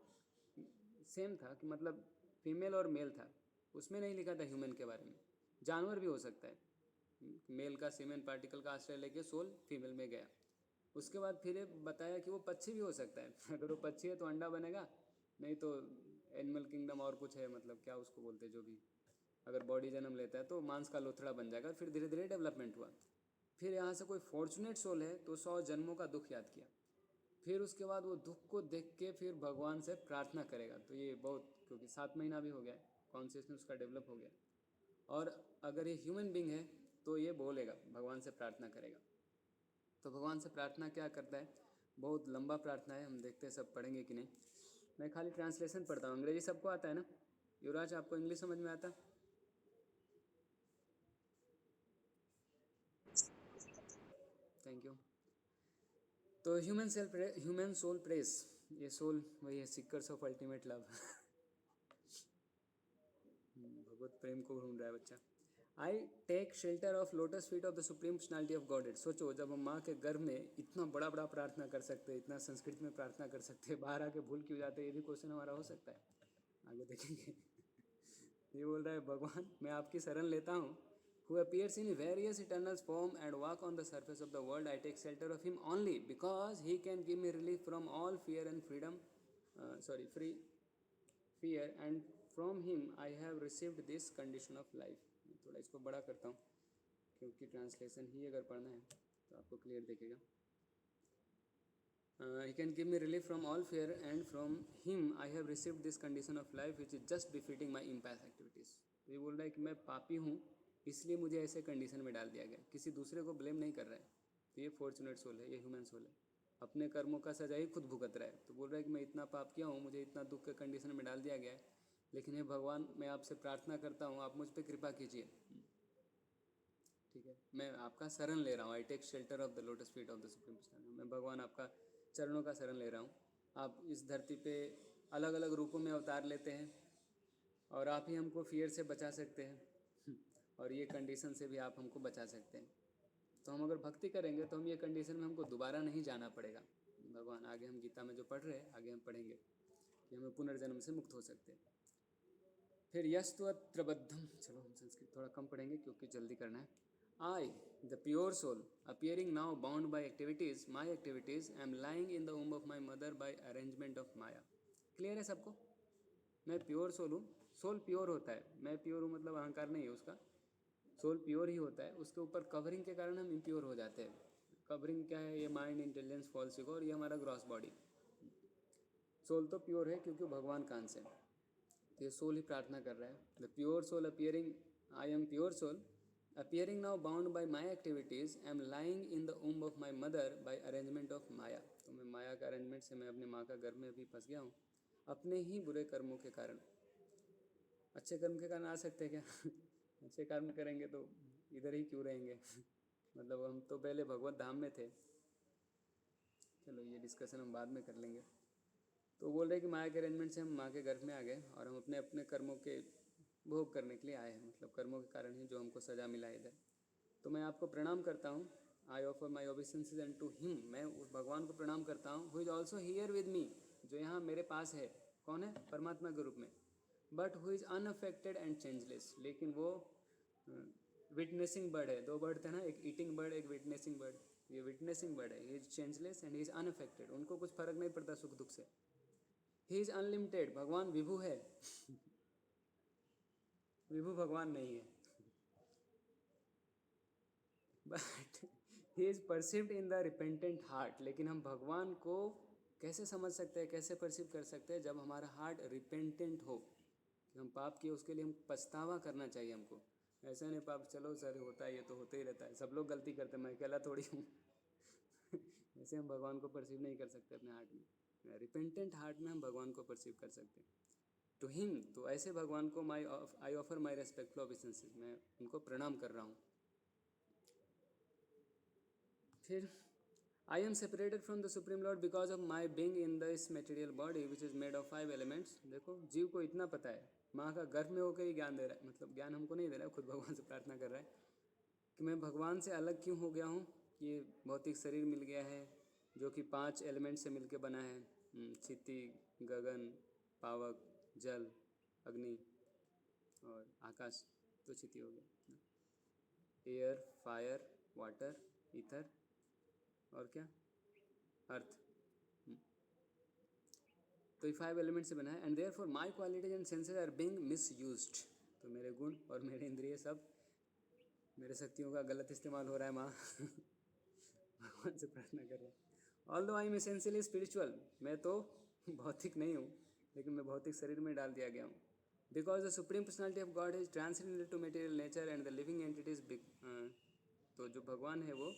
सेम था कि मतलब फीमेल और मेल था, उसमें नहीं लिखा था ह्यूमन के बारे में। जानवर भी हो सकता है, मेल का सीमेन पार्टिकल का आश्रय लेके सोल फीमेल में गया। उसके बाद फिर बताया कि वो पक्षी भी हो सकता है। अगर वो पक्षी है तो अंडा बनेगा, नहीं तो एनिमल किंगडम और कुछ है, मतलब क्या उसको बोलते हैं जो भी, अगर बॉडी जन्म लेता है तो मांस का लोथड़ा बन जाएगा। फिर धीरे धीरे डेवलपमेंट हुआ। फिर यहाँ से कोई फॉर्चुनेट सोल है तो 100 जन्मों का दुख याद किया, फिर उसके बाद वो दुख को देख के फिर भगवान से प्रार्थना करेगा। तो ये बहुत, क्योंकि 7 महीना भी हो गया, कॉन्शियसनेस उसका डेवलप हो गया, और अगर ये ह्यूमन बींग है तो ये बोलेगा, भगवान से प्रार्थना करेगा। तो भगवान से प्रार्थना क्या करता है, बहुत लंबा प्रार्थना है, हम देखते हैं सब पढ़ेंगे कि नहीं। मैं खाली ट्रांसलेशन पढ़ता हूँ, अंग्रेजी सबको आता है ना? युवराज, आपको इंग्लिश समझ में आता? Thank you. तो ह्यूमन सोल प्रेस, ये सोल वही है, सीकर्स ऑफ अल्टीमेट लव। भगवत प्रेम को ढूंढ रहा है बच्चा। I take shelter of lotus feet of the supreme personality of Godhead. सोचो, जब हम माँ के गर्भ में इतना बड़ा बड़ा प्रार्थना कर सकते हैं, इतना संस्कृत में प्रार्थना कर सकते हैं, बाहर आके भूल क्यों जाते हैं, ये भी क्वेश्चन हमारा हो सकता है, आगे देखेंगे। ये बोल रहा है, भगवान मैं आपकी शरण लेता हूँ, who appears in various eternal form and walk on the surface of the world. I take shelter of him only because he can give me relief from all fear and freedom, free fear, and from him I have received this condition of life. मैं थोड़ा इसको बड़ा करता हूँ, क्योंकि translation ही अगर पढ़ना है तो आपको क्लियर दिखेगा। He can give me relief from all fear, and from him I have received this condition of life which is just befitting my impious activities. तो ये बोल रहा है कि मैं पापी हूँ, इसलिए मुझे ऐसे कंडीशन में डाल दिया गया, किसी दूसरे को ब्लेम नहीं कर रहा है। तो ये फॉर्चुनेट सोल है, ये ह्यूमन सोल है, अपने कर्मों का सजा ही खुद भुगत रहा है। तो बोल रहा है कि मैं इतना पाप किया हूँ, मुझे इतना दुख के कंडीशन में डाल दिया गया है, लेकिन हे भगवान, मैं आपसे प्रार्थना करता हूँ, आप मुझ पर कृपा कीजिए। ठीक है, मैं आपका शरण ले रहा हूँ। I take shelter of the lotus feet of the supreme personality. मैं भगवान आपका चरणों का शरण ले रहा हूँ। आप इस धरती पे अलग अलग रूपों में अवतार लेते हैं, और आप ही हमको फियर से बचा सकते हैं, और ये कंडीशन से भी आप हमको बचा सकते हैं। तो हम अगर भक्ति करेंगे तो हम ये कंडीशन में हमको दोबारा नहीं जाना पड़ेगा। भगवान, आगे हम गीता में जो पढ़ रहे हैं, आगे हम पढ़ेंगे कि हमें पुनर्जन्म से मुक्त हो सकते हैं। फिर यस्तुअत्र बद्धम, चलो हम संस्कृत थोड़ा कम पढ़ेंगे क्योंकि जल्दी करना है। I the pure soul appearing now bound by activities, my activities, am lying in the womb of my mother by arrangement of Maya. Clear है सबको? मैं प्योर सोल हूँ, सोल प्योर होता है, मैं प्योर हूँ मतलब अहंकार नहीं है उसका, सोल प्योर ही होता है, उसके ऊपर कवरिंग के कारण हम इम्प्योर हो जाते हैं। कवरिंग क्या है? ये माइंड, इंटेलिजेंस, फॉल्स ईगो, और ये हमारा ग्रॉस बॉडी। सोल तो प्योर है क्योंकि भगवान का अंश है। तो ये सोल ही प्रार्थना कर रहा है, the pure soul appearing, I am pure soul appearing now bound by my activities, am lying in the womb of my mother by arrangement of Maya. तो मैं माया का अरेंजमेंट से मैं अपने माँ का गर्भ में अभी फंस गया हूँ, अपने ही बुरे कर्मों के कारण। अच्छे कर्म के कारण आ सकते हैं क्या? अच्छे कर्म करेंगे तो इधर ही क्यों रहेंगे? मतलब हम तो पहले भगवत धाम में थे। चलो ये डिस्कशन हम बाद में कर लेंगे। तो बोल रहे कि माया के अरेंजमेंट से हम माँ के गर्भ में आ गए, और हम अपने अपने कर्मों के भोग करने के लिए आए हैं, मतलब कर्मों के कारण ही जो हमको सज़ा मिला है इधर। तो मैं आपको प्रणाम करता हूँ। I offer my obeisances and to him, मैं उस भगवान को प्रणाम करता हूँ, who is also here with me, जो यहाँ मेरे पास है। कौन है? परमात्मा के रूप में। But who is unaffected and changeless, लेकिन वो विटनेसिंग बर्ड है। दो बर्ड थे ना, एक ईटिंग बर्ड, एक विटनेसिंग बर्ड। ये विटनेसिंग बर्ड है, he is changeless and he is unaffected, उनको कुछ फर्क नहीं पड़ता सुख दुख से। ही इज़ अनलिमिटेड, भगवान विभु है। विभु भगवान नहीं है। But he is perceived in the repentant heart, लेकिन हम भगवान को कैसे समझ सकते हैं, कैसे परसीव कर सकते हैं? जब हमारा हार्ट रिपेंटेंट हो, कि हम पाप किए, उसके लिए हम पछतावा करना चाहिए हमको। ऐसा नहीं पाप चलो सर होता है, ये तो होते ही रहता है, सब लोग गलती करते हैं, मैं अकेला थोड़ी हूँ। ऐसे हम भगवान को परसीव नहीं कर सकते अपने हार्ट में। रिपेंटेंट हार्ट में हम भगवान को परसीव कर सकते हैं। टू हिम, तो ऐसे भगवान को आई ऑफर माई रेस्पेक्टफुल ओबेसेंसेस, मैं उनको प्रणाम कर रहा हूँ। फिर I am separated from the supreme Lord because of my being in this material body which is made of 5 elements. देखो, जीव को इतना पता है, माँ का गर्भ में होकर ही ज्ञान दे रहा है, मतलब ज्ञान हमको नहीं दे रहा है, खुद भगवान से प्रार्थना कर रहा है कि मैं भगवान से अलग क्यों हो गया हूँ। ये भौतिक शरीर मिल गया है जो कि 5 एलिमेंट से मिलकर बना है, क्षिति, गगन, पावक, जल, अग्नि और आकाश। तो क्षिति हो गया, एयर, फायर, वाटर, ईथर, और क्या? अर्थ। तो ये 5 एलिमेंट से बना है। And therefore my qualities and senses are being misused, तो मेरे गुण और मेरे इंद्रिय सब, मेरे शक्तियों का गलत इस्तेमाल हो रहा है। माँ भगवान से प्रार्थना कर रहे हैं, although I am essentially spiritual, मैं तो भौतिक नहीं हूँ, लेकिन मैं भौतिक शरीर में डाल दिया गया हूँ. Because the supreme personality of God is transcendental to material nature and the living entities. तो जो भगवान है वो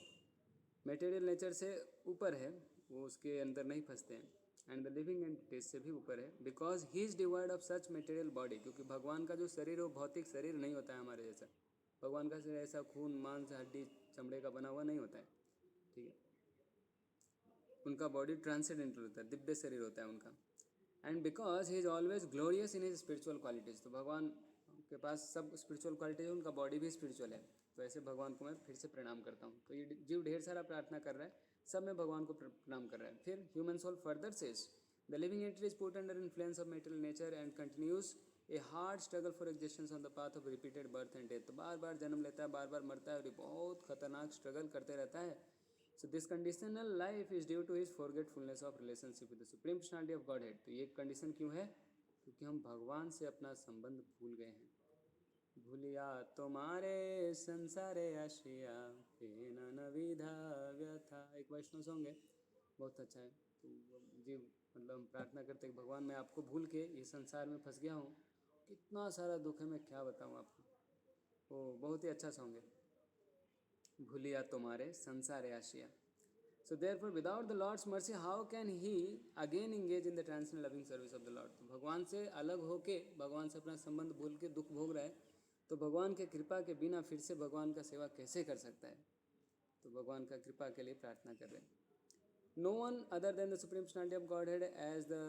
मटेरियल नेचर से ऊपर है, वो उसके अंदर नहीं फंसते हैं. एंड द लिविंग एंटिटीज से भी ऊपर है. Because he is divide of such material body, क्योंकि भगवान का जो शरीर है वो भौतिक शरीर नहीं होता है हमारे जैसा. भगवान का शरीर ऐसा खून मांस हड्डी चमड़े का बना हुआ नहीं होता है. ठीक है, उनका बॉडी ट्रांसेंडेंटल होता है, दिव्य शरीर होता है उनका. And because he is always glorious in his spiritual qualities, तो भगवान के पास सब स्पिरिचुअल क्वालिटीज है, उनका बॉडी भी स्पिरिचुअल है. तो ऐसे भगवान को मैं फिर से प्रणाम करता हूँ. तो ये जीव ढेर सारा प्रार्थना कर रहा है, सब में भगवान को प्रणाम कर रहा है. फिर human soul further says the living entity is put under influence of material nature and continues a hard struggle for existence on the path of repeated birth and death. तो बार बार जन्म लेता है, बार बार मरता है, और ये बहुत खतरनाक स्ट्रगल करते रहता है. So this conditional life is due to his forgetfulness of relationship with the supreme personality of Godhead. तो ये कंडीशन क्यों है? क्योंकि हम भगवान से अपना संबंध भूल गए हैं. भूलिया तुम्हारे संसारे आशिया फेना नविधा व्यथा, एक वैष्णव सॉन्ग है, बहुत अच्छा है. तो जी मतलब हम प्रार्थना करते हैं भगवान मैं आपको भूल के ये संसार में फंस गया हूँ, कितना सारा दुख है, मैं क्या बताऊँ आपको. वो बहुत ही अच्छा सॉन्ग है, भूलिया तुम्हारे संसारे Asia. So therefore without the Lord's mercy how can he again engage in the transcendental loving service of the Lord. तो भगवान से अलग होके, भगवान से अपना संबंध भूल के दुख भोग रहा है, तो भगवान के कृपा के बिना फिर से भगवान का सेवा कैसे कर सकता है. तो भगवान का कृपा के लिए प्रार्थना कर रहे हैं. No one other than the supreme personality of godhead as the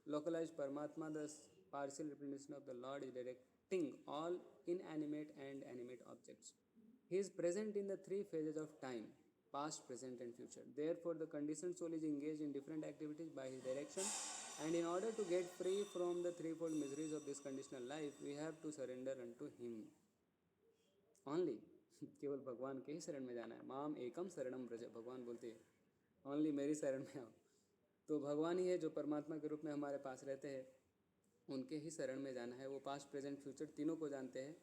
localised Paramatma, the partial representation of the lord is directing all inanimate and animate objects. He is present in the three phases of time, past, present and future. Therefore, the conditioned soul is engaged in different activities by his direction, and in order to get free from the threefold miseries of this conditional life, we have to surrender unto him. Only केवल भगवान के ही शरण में जाना है. माम एकम शरणम व्रज, भगवान बोलते हैं ओनली मेरी शरण में आओ. तो भगवान ही है जो परमात्मा के रूप में हमारे पास रहते हैं, उनके ही शरण में जाना है. वो पास्ट प्रेजेंट फ्यूचर तीनों को जानते हैं.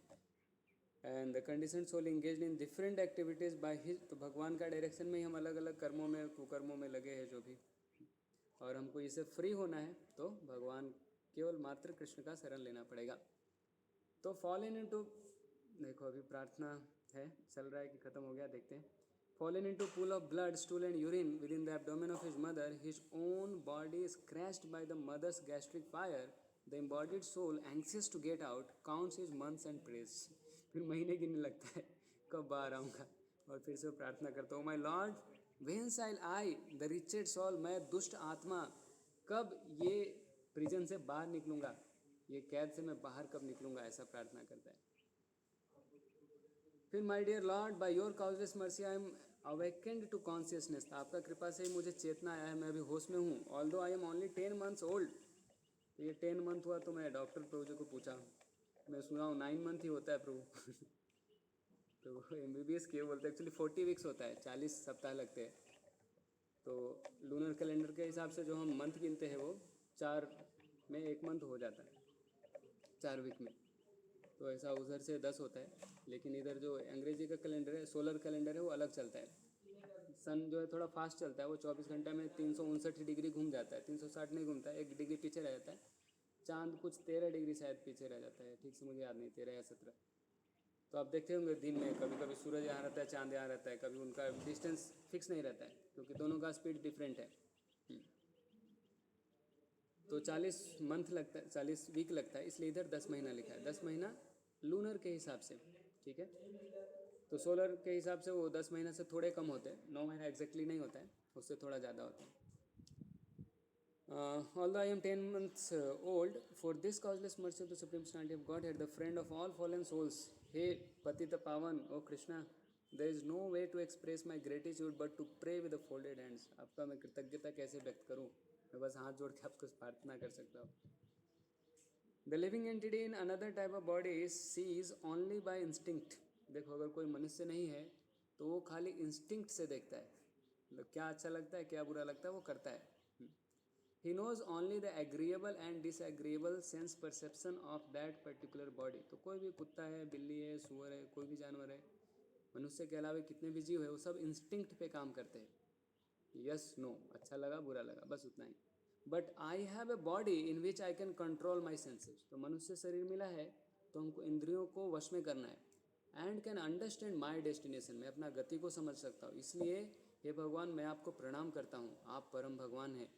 And the condition soul engage in different activities by his, तो भगवान का डायरेक्शन में ही हम अलग अलग कर्मों में कुकर्मों में लगे हैं जो भी, और हमको इससे फ्री होना है तो भगवान केवल मात्र कृष्ण का शरण लेना पड़ेगा. तो फॉलन इनटू, देखो अभी प्रार्थना है, चल रहा है कि ख़त्म हो गया, देखते हैं. Fallen into pool of blood stool and urine within the abdomen of his mother, his own body scratched by the mother's gastric fire, the embodied soul anxious to get out counts his months and prays. फिर महीने गिनने लगता है कब बाहर आऊँगा, और फिर से प्रार्थना करता हूँ my lord whence I the wretched soul, मैं दुष्ट आत्मा कब ये प्रिजन से बाहर निकलूँगा, ये कैद से मैं बाहर कब निकलूँगा, ऐसा प्रार्थना करता है. फिर my dear lord by your causeless mercy I am awakened to consciousness, आपका कृपा से ही मुझे चेतना आया है, मैं अभी होश में हूँ. Although I am only 10 months old, ये 10 month हुआ तो मैं डॉक्टर प्रभु जी को पूछा, मैं सुना हूँ 9 month ही होता है प्रभु. तो MBBS क्यों बोलते हैं, एक्चुअली 40 weeks होता है, 40 सप्ताह लगते हैं. तो लूनर कैलेंडर के हिसाब से जो हम मंथ गिनते हैं वो 4 में 1 month हो जाता है, 4 week में. तो ऐसा उधर से 10 होता है, लेकिन इधर जो अंग्रेजी का कैलेंडर है, सोलर कैलेंडर है, वो अलग चलता है. सन जो है थोड़ा फास्ट चलता है, वो 24 घंटे में 359 डिग्री घूम जाता है, 360 नहीं घूमता है, 1 डिग्री पीछे रह जाता है. चांद कुछ 13 डिग्री शायद पीछे रह जाता है, ठीक से मुझे याद नहीं, 13 या 17. तो आप देखते होंगे दिन में कभी कभी सूरज यहाँ रहता है, चांद यहाँ रहता है, कभी उनका डिस्टेंस फिक्स नहीं रहता है, क्योंकि दोनों का स्पीड डिफरेंट है. तो 40 मंथ लगता है, 40 वीक लगता है, इसलिए इधर 10 महीना लिखा है. 10 महीना लूनर के हिसाब से, ठीक है. तो सोलर के हिसाब से वो 10 महीना से थोड़े कम होते हैं, 9 महीना एग्जैक्टली नहीं होता है, उससे थोड़ा ज़्यादा होता है. Although I am 10 months old, for this causeless mercy of the Supreme Personality of Godhead, the friend of all fallen souls, हे पतित पावन ओ Krishna, there is no way to express my gratitude but to pray with the folded hands. आपका मैं कृतज्ञता कैसे व्यक्त करूं, मैं बस हाथ जोड़ के आपको प्रार्थना कर सकता हूँ. The living entity in another type of body sees only by instinct. देखो अगर कोई मनुष्य नहीं है तो वो खाली इंस्टिंक्ट से देखता है, मतलब क्या अच्छा लगता है क्या बुरा लगता है वो करता है. He knows only the agreeable and disagreeable sense perception of that particular body. तो कोई भी कुत्ता है, बिल्ली है, सुअर है, कोई भी जानवर है, मनुष्य के अलावा कितने भी जीव है, वो सब इंस्टिंक्ट पे काम करते हैं. यस नो, अच्छा लगा बुरा लगा, बस उतना ही. But I have a body in which I can control my senses. तो मनुष्य शरीर मिला है तो हमको इंद्रियों को वश में करना है. And can understand my destination, मैं अपना गति को समझ सकता हूँ. इसलिए हे भगवान मैं आपको प्रणाम करता हूँ, आप परम भगवान हैं.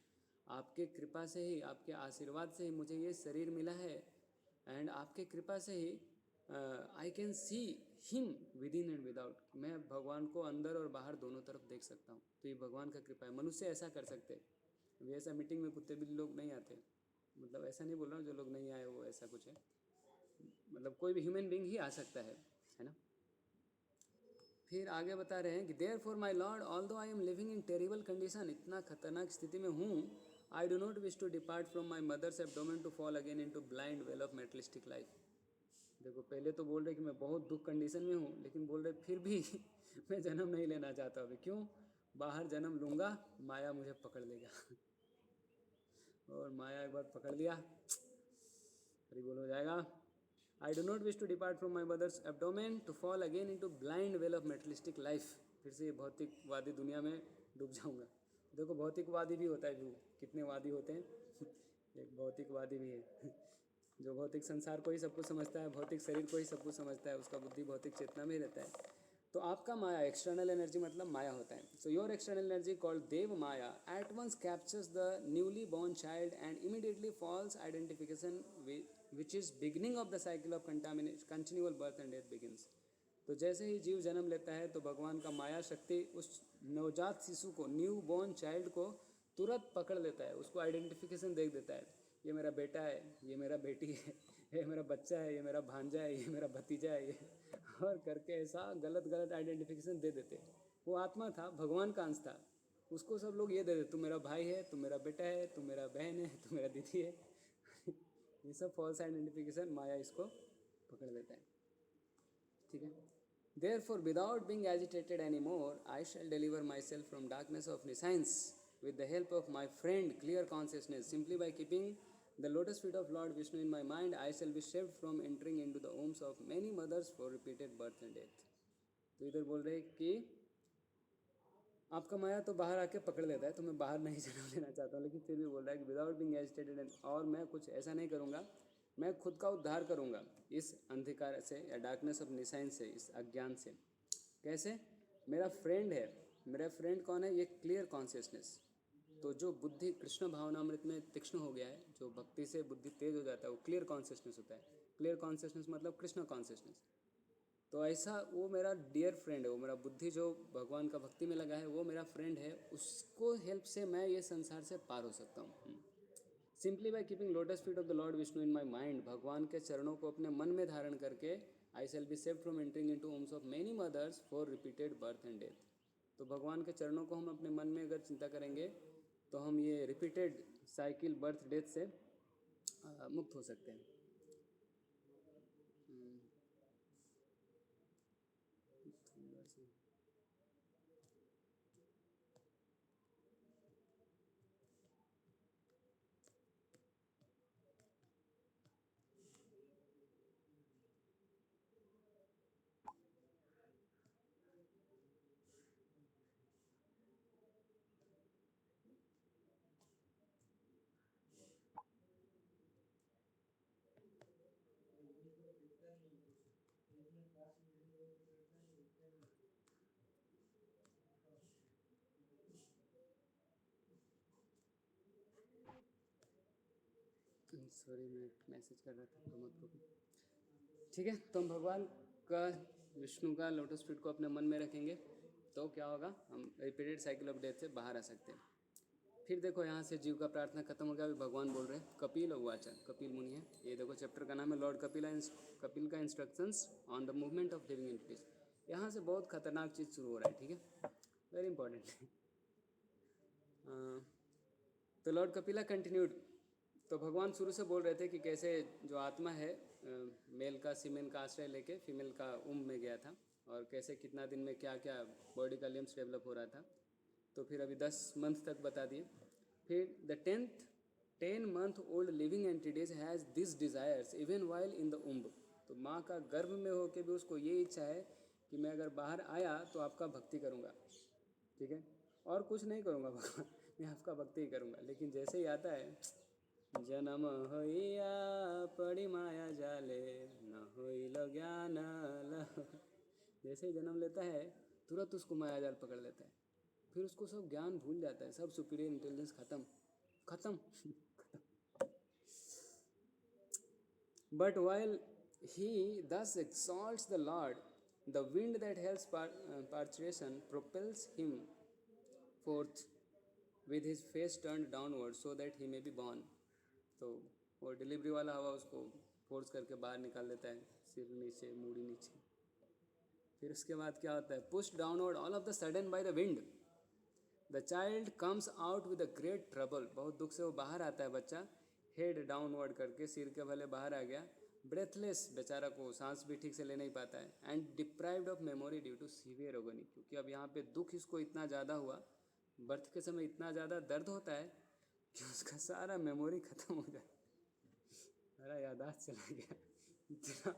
आपके कृपा से ही, आपके आशीर्वाद से ही मुझे ये शरीर मिला है. एंड आपके कृपा से ही I can see him within and without, मैं भगवान को अंदर और बाहर दोनों तरफ देख सकता हूँ. तो ये भगवान का कृपा है. मनुष्य ऐसा कर सकते हैं. अभी ऐसा मीटिंग में कुत्ते बिल्ली लोग नहीं आते, मतलब ऐसा नहीं बोल रहा हूँ जो लोग नहीं आए वो ऐसा कुछ है, मतलब कोई भी ह्यूमन बींग ही आ सकता है ना. फिर आगे बता रहे हैं कि therefore my lord although I am living in terrible condition, इतना खतरनाक स्थिति में हूँ. I do not wish to depart from my mother's abdomen to fall again into blind well of materialistic life. देखो पहले तो बोल रहे कि मैं बहुत दुख कंडीशन में हूँ, लेकिन बोल रहे फिर भी मैं जन्म नहीं लेना चाहता अभी. क्यों? बाहर जन्म लूँगा माया मुझे पकड़ लेगा. और माया एक बार पकड़ लिया हरी बोल हो जाएगा. I do not wish to depart from my mother's abdomen to fall again into blind well of materialistic life. फिर से ये भौतिकवादी दुनिया में डूब जाऊँगा. देखो भौतिकवादी भी होता है जो, कितने वादी होते हैं. एक भौतिकवादी भी है जो भौतिक संसार को ही सब कुछ समझता है, भौतिक शरीर को ही सब कुछ समझता है, उसका बुद्धि भौतिक चेतना में ही रहता है. तो आपका माया, एक्सटर्नल एनर्जी मतलब माया होता है. So your external energy called deva maya at once captures the newly born child and immediately false identification which is beginning of the cycle of continual birth and death begins. तो जैसे ही जीव जन्म लेता है तो भगवान का माया शक्ति उस नवजात शिशु को, न्यू बॉर्न चाइल्ड को तुरंत पकड़ लेता है, उसको आइडेंटिफिकेशन दे देता है. ये मेरा बेटा है, ये मेरा बेटी है, ये मेरा बच्चा है, ये मेरा भांजा है, ये मेरा भतीजा है, ये और करके ऐसा गलत गलत आइडेंटिफिकेशन दे देते. वो आत्मा था, भगवान का अंश था, उसको सब लोग ये दे देते, तुम मेरा भाई है, तुम मेरा बेटा है, तुम मेरा बहन है, तुम मेरा दीदी है. ये सब फॉल्स आइडेंटिफिकेशन माया इसको पकड़ लेता है. ठीक है. Therefore, without being agitated anymore, I shall deliver myself from darkness of nescience with the help of my friend clear consciousness. Simply by keeping the lotus feet of Lord Vishnu in my mind, I shall be saved from entering into the wombs of many mothers for repeated birth and death. तो इधर बोल रहे कि आपका माया तो बाहर आके पकड़ लेता है, तो मैं बाहर नहीं जन्म लेना चाहता हूँ, लेकिन फिर भी बोल रहा है कि विदाउट बीइंग एजिटेटेड, और मैं कुछ ऐसा नहीं करूँगा, मैं खुद का उद्धार करूँगा इस अंधकार से या डार्कनेस ऑफ निसाइन से, इस अज्ञान से. कैसे? मेरा फ्रेंड है. मेरा फ्रेंड कौन है? ये क्लियर कॉन्शियसनेस. तो जो बुद्धि कृष्ण भावनामृत में तीक्ष्ण हो गया है, जो भक्ति से बुद्धि तेज हो जाता है, वो क्लियर कॉन्शियसनेस होता है. क्लियर कॉन्शियसनेस मतलब कृष्ण कॉन्शियसनेस. तो ऐसा वो मेरा डियर फ्रेंड है, वो मेरा बुद्धि जो भगवान का भक्ति में लगा है वो मेरा फ्रेंड है, उसको हेल्प से मैं ये संसार से पार हो सकता हूँ. Simply by keeping lotus feet of the lord Vishnu in my mind, भगवान के चरणों को अपने मन में धारण करके I shall be saved from entering into homes of many mothers for repeated birth and death. तो भगवान के चरणों को हम अपने मन में अगर चिंता करेंगे तो हम ये रिपीटेड साइकिल बर्थ डेथ से मुक्त हो सकते हैं. सॉरी मैं मैसेज कर रहा था तो मत रुको. ठीक है. तो हम भगवान का, विष्णु का लोटस फीट को अपने मन में रखेंगे तो क्या होगा, हम रिपीटेड साइकिल ऑफ डेथ से बाहर आ सकते हैं. फिर देखो यहाँ से जीव का प्रार्थना खत्म हो गया. अभी भगवान बोल रहे हैं कपिल उवाचा, कपिल मुनि है. ये देखो चैप्टर का नाम है लॉर्ड कपिल का instructions on the movement of living entities. यहाँ से बहुत खतरनाक चीज़ शुरू हो रहा है. ठीक है, वेरी इंपॉर्टेंट. तो लॉर्ड कपिला कंटिन्यूड. तो भगवान शुरू से बोल रहे थे कि कैसे जो आत्मा है मेल का सीमेन का आश्रय लेके फीमेल का में गया था, और कैसे कितना दिन में क्या क्या बॉडी का लिम्स डेवलप हो रहा था. तो फिर अभी 10 मंथ तक बता दिए. फिर the 10 month old living entities has this desires even while in the womb. तो माँ का गर्भ में हो के भी उसको ये इच्छा है कि मैं अगर बाहर आया तो आपका भक्ति करूँगा. ठीक है. और कुछ नहीं करूँगा भगवान, मैं आपका भक्ति ही करूँगा। लेकिन जैसे ही आता है, जन्म होइया पड़ी माया जाले, न होइल ज्ञान ल, जैसे ही जन्म लेता है तुरंत उसको माया जाल पकड़ लेता है, फिर उसको सब ज्ञान भूल जाता है, सब सुपीरियर इंटेलिजेंस खत्म खत्म। But while he thus exalts the Lord, the wind that helps parturition propels him forth with his face turned downward so that he may be born. तो वो डिलीवरी वाला हवा उसको फोर्स करके बाहर निकाल देता है, सिर नीचे मूड़ी नीचे। फिर उसके बाद क्या होता है, push downward all of the sudden by the wind, the child comes out with a great trouble, बहुत दुख से वो बाहर आता है बच्चा, हेड डाउनवर्ड करके, सिर के भले बाहर आ गया, ब्रेथलेस, बेचारा को सांस भी ठीक से ले नहीं पाता है, and deprived of memory due to severe agony, क्योंकि अब यहाँ पे दुख इसको इतना ज़्यादा हुआ, बर्थ के समय इतना ज़्यादा दर्द होता है कि उसका सारा मेमोरी ख़त्म हो जाए, सारा यादाश्त चला गया। इतना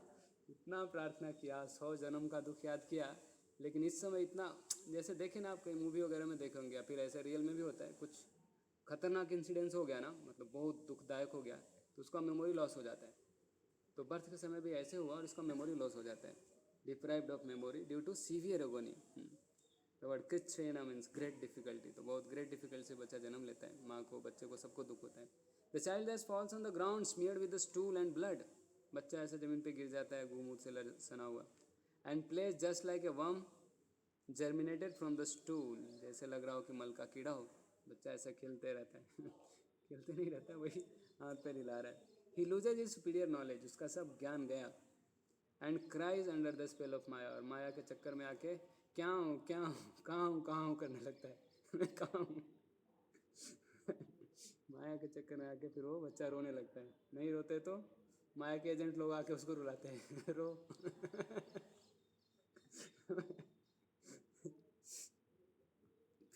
इतना प्रार्थना किया, 100 जन्म का दुख याद किया, लेकिन इस समय इतना, जैसे देखे ना आप कहीं मूवी वगैरह में देखे होंगे या फिर ऐसे रियल में भी होता है, कुछ खतरनाक इंसिडेंस हो गया ना, मतलब बहुत दुखदायक हो गया, तो उसका मेमोरी लॉस हो जाता है। तो बर्थ के समय भी ऐसे हुआ और इसका मेमोरी लॉस हो जाता है, deprived of memory due to severe agony. The word कृच्छ्रेना मीन्स ग्रेट डिफिकल्टी, तो बहुत ग्रेट डिफिकल्टी से बच्चा जन्म लेता है, माँ को, बच्चे को, सबको दुख होता है। The child that falls on the ground smeared with the stool and blood, बच्चा ऐसे ज़मीन पे गिर जाता है घूम से सना हुआ, and place just like A worm germinated from the stool, जैसे लग रहा हो कि मल का कीड़ा हो, बच्चा ऐसा खेलते रहता है खेलते नहीं रहता, वही हाथ पैर हिला रहा है। He loses is superior knowledge, उसका सब ज्ञान गया, and cries under the spell of maya, और माया के चक्कर में आके क्या हूँ कहाँ हूँ करने लगता है मैं कहाँ हूँ माया के चक्कर में आके फिर वो बच्चा रोने लगता है, नहीं रोते तो माया के एजेंट लोग आके उसको रुलाते हैं रो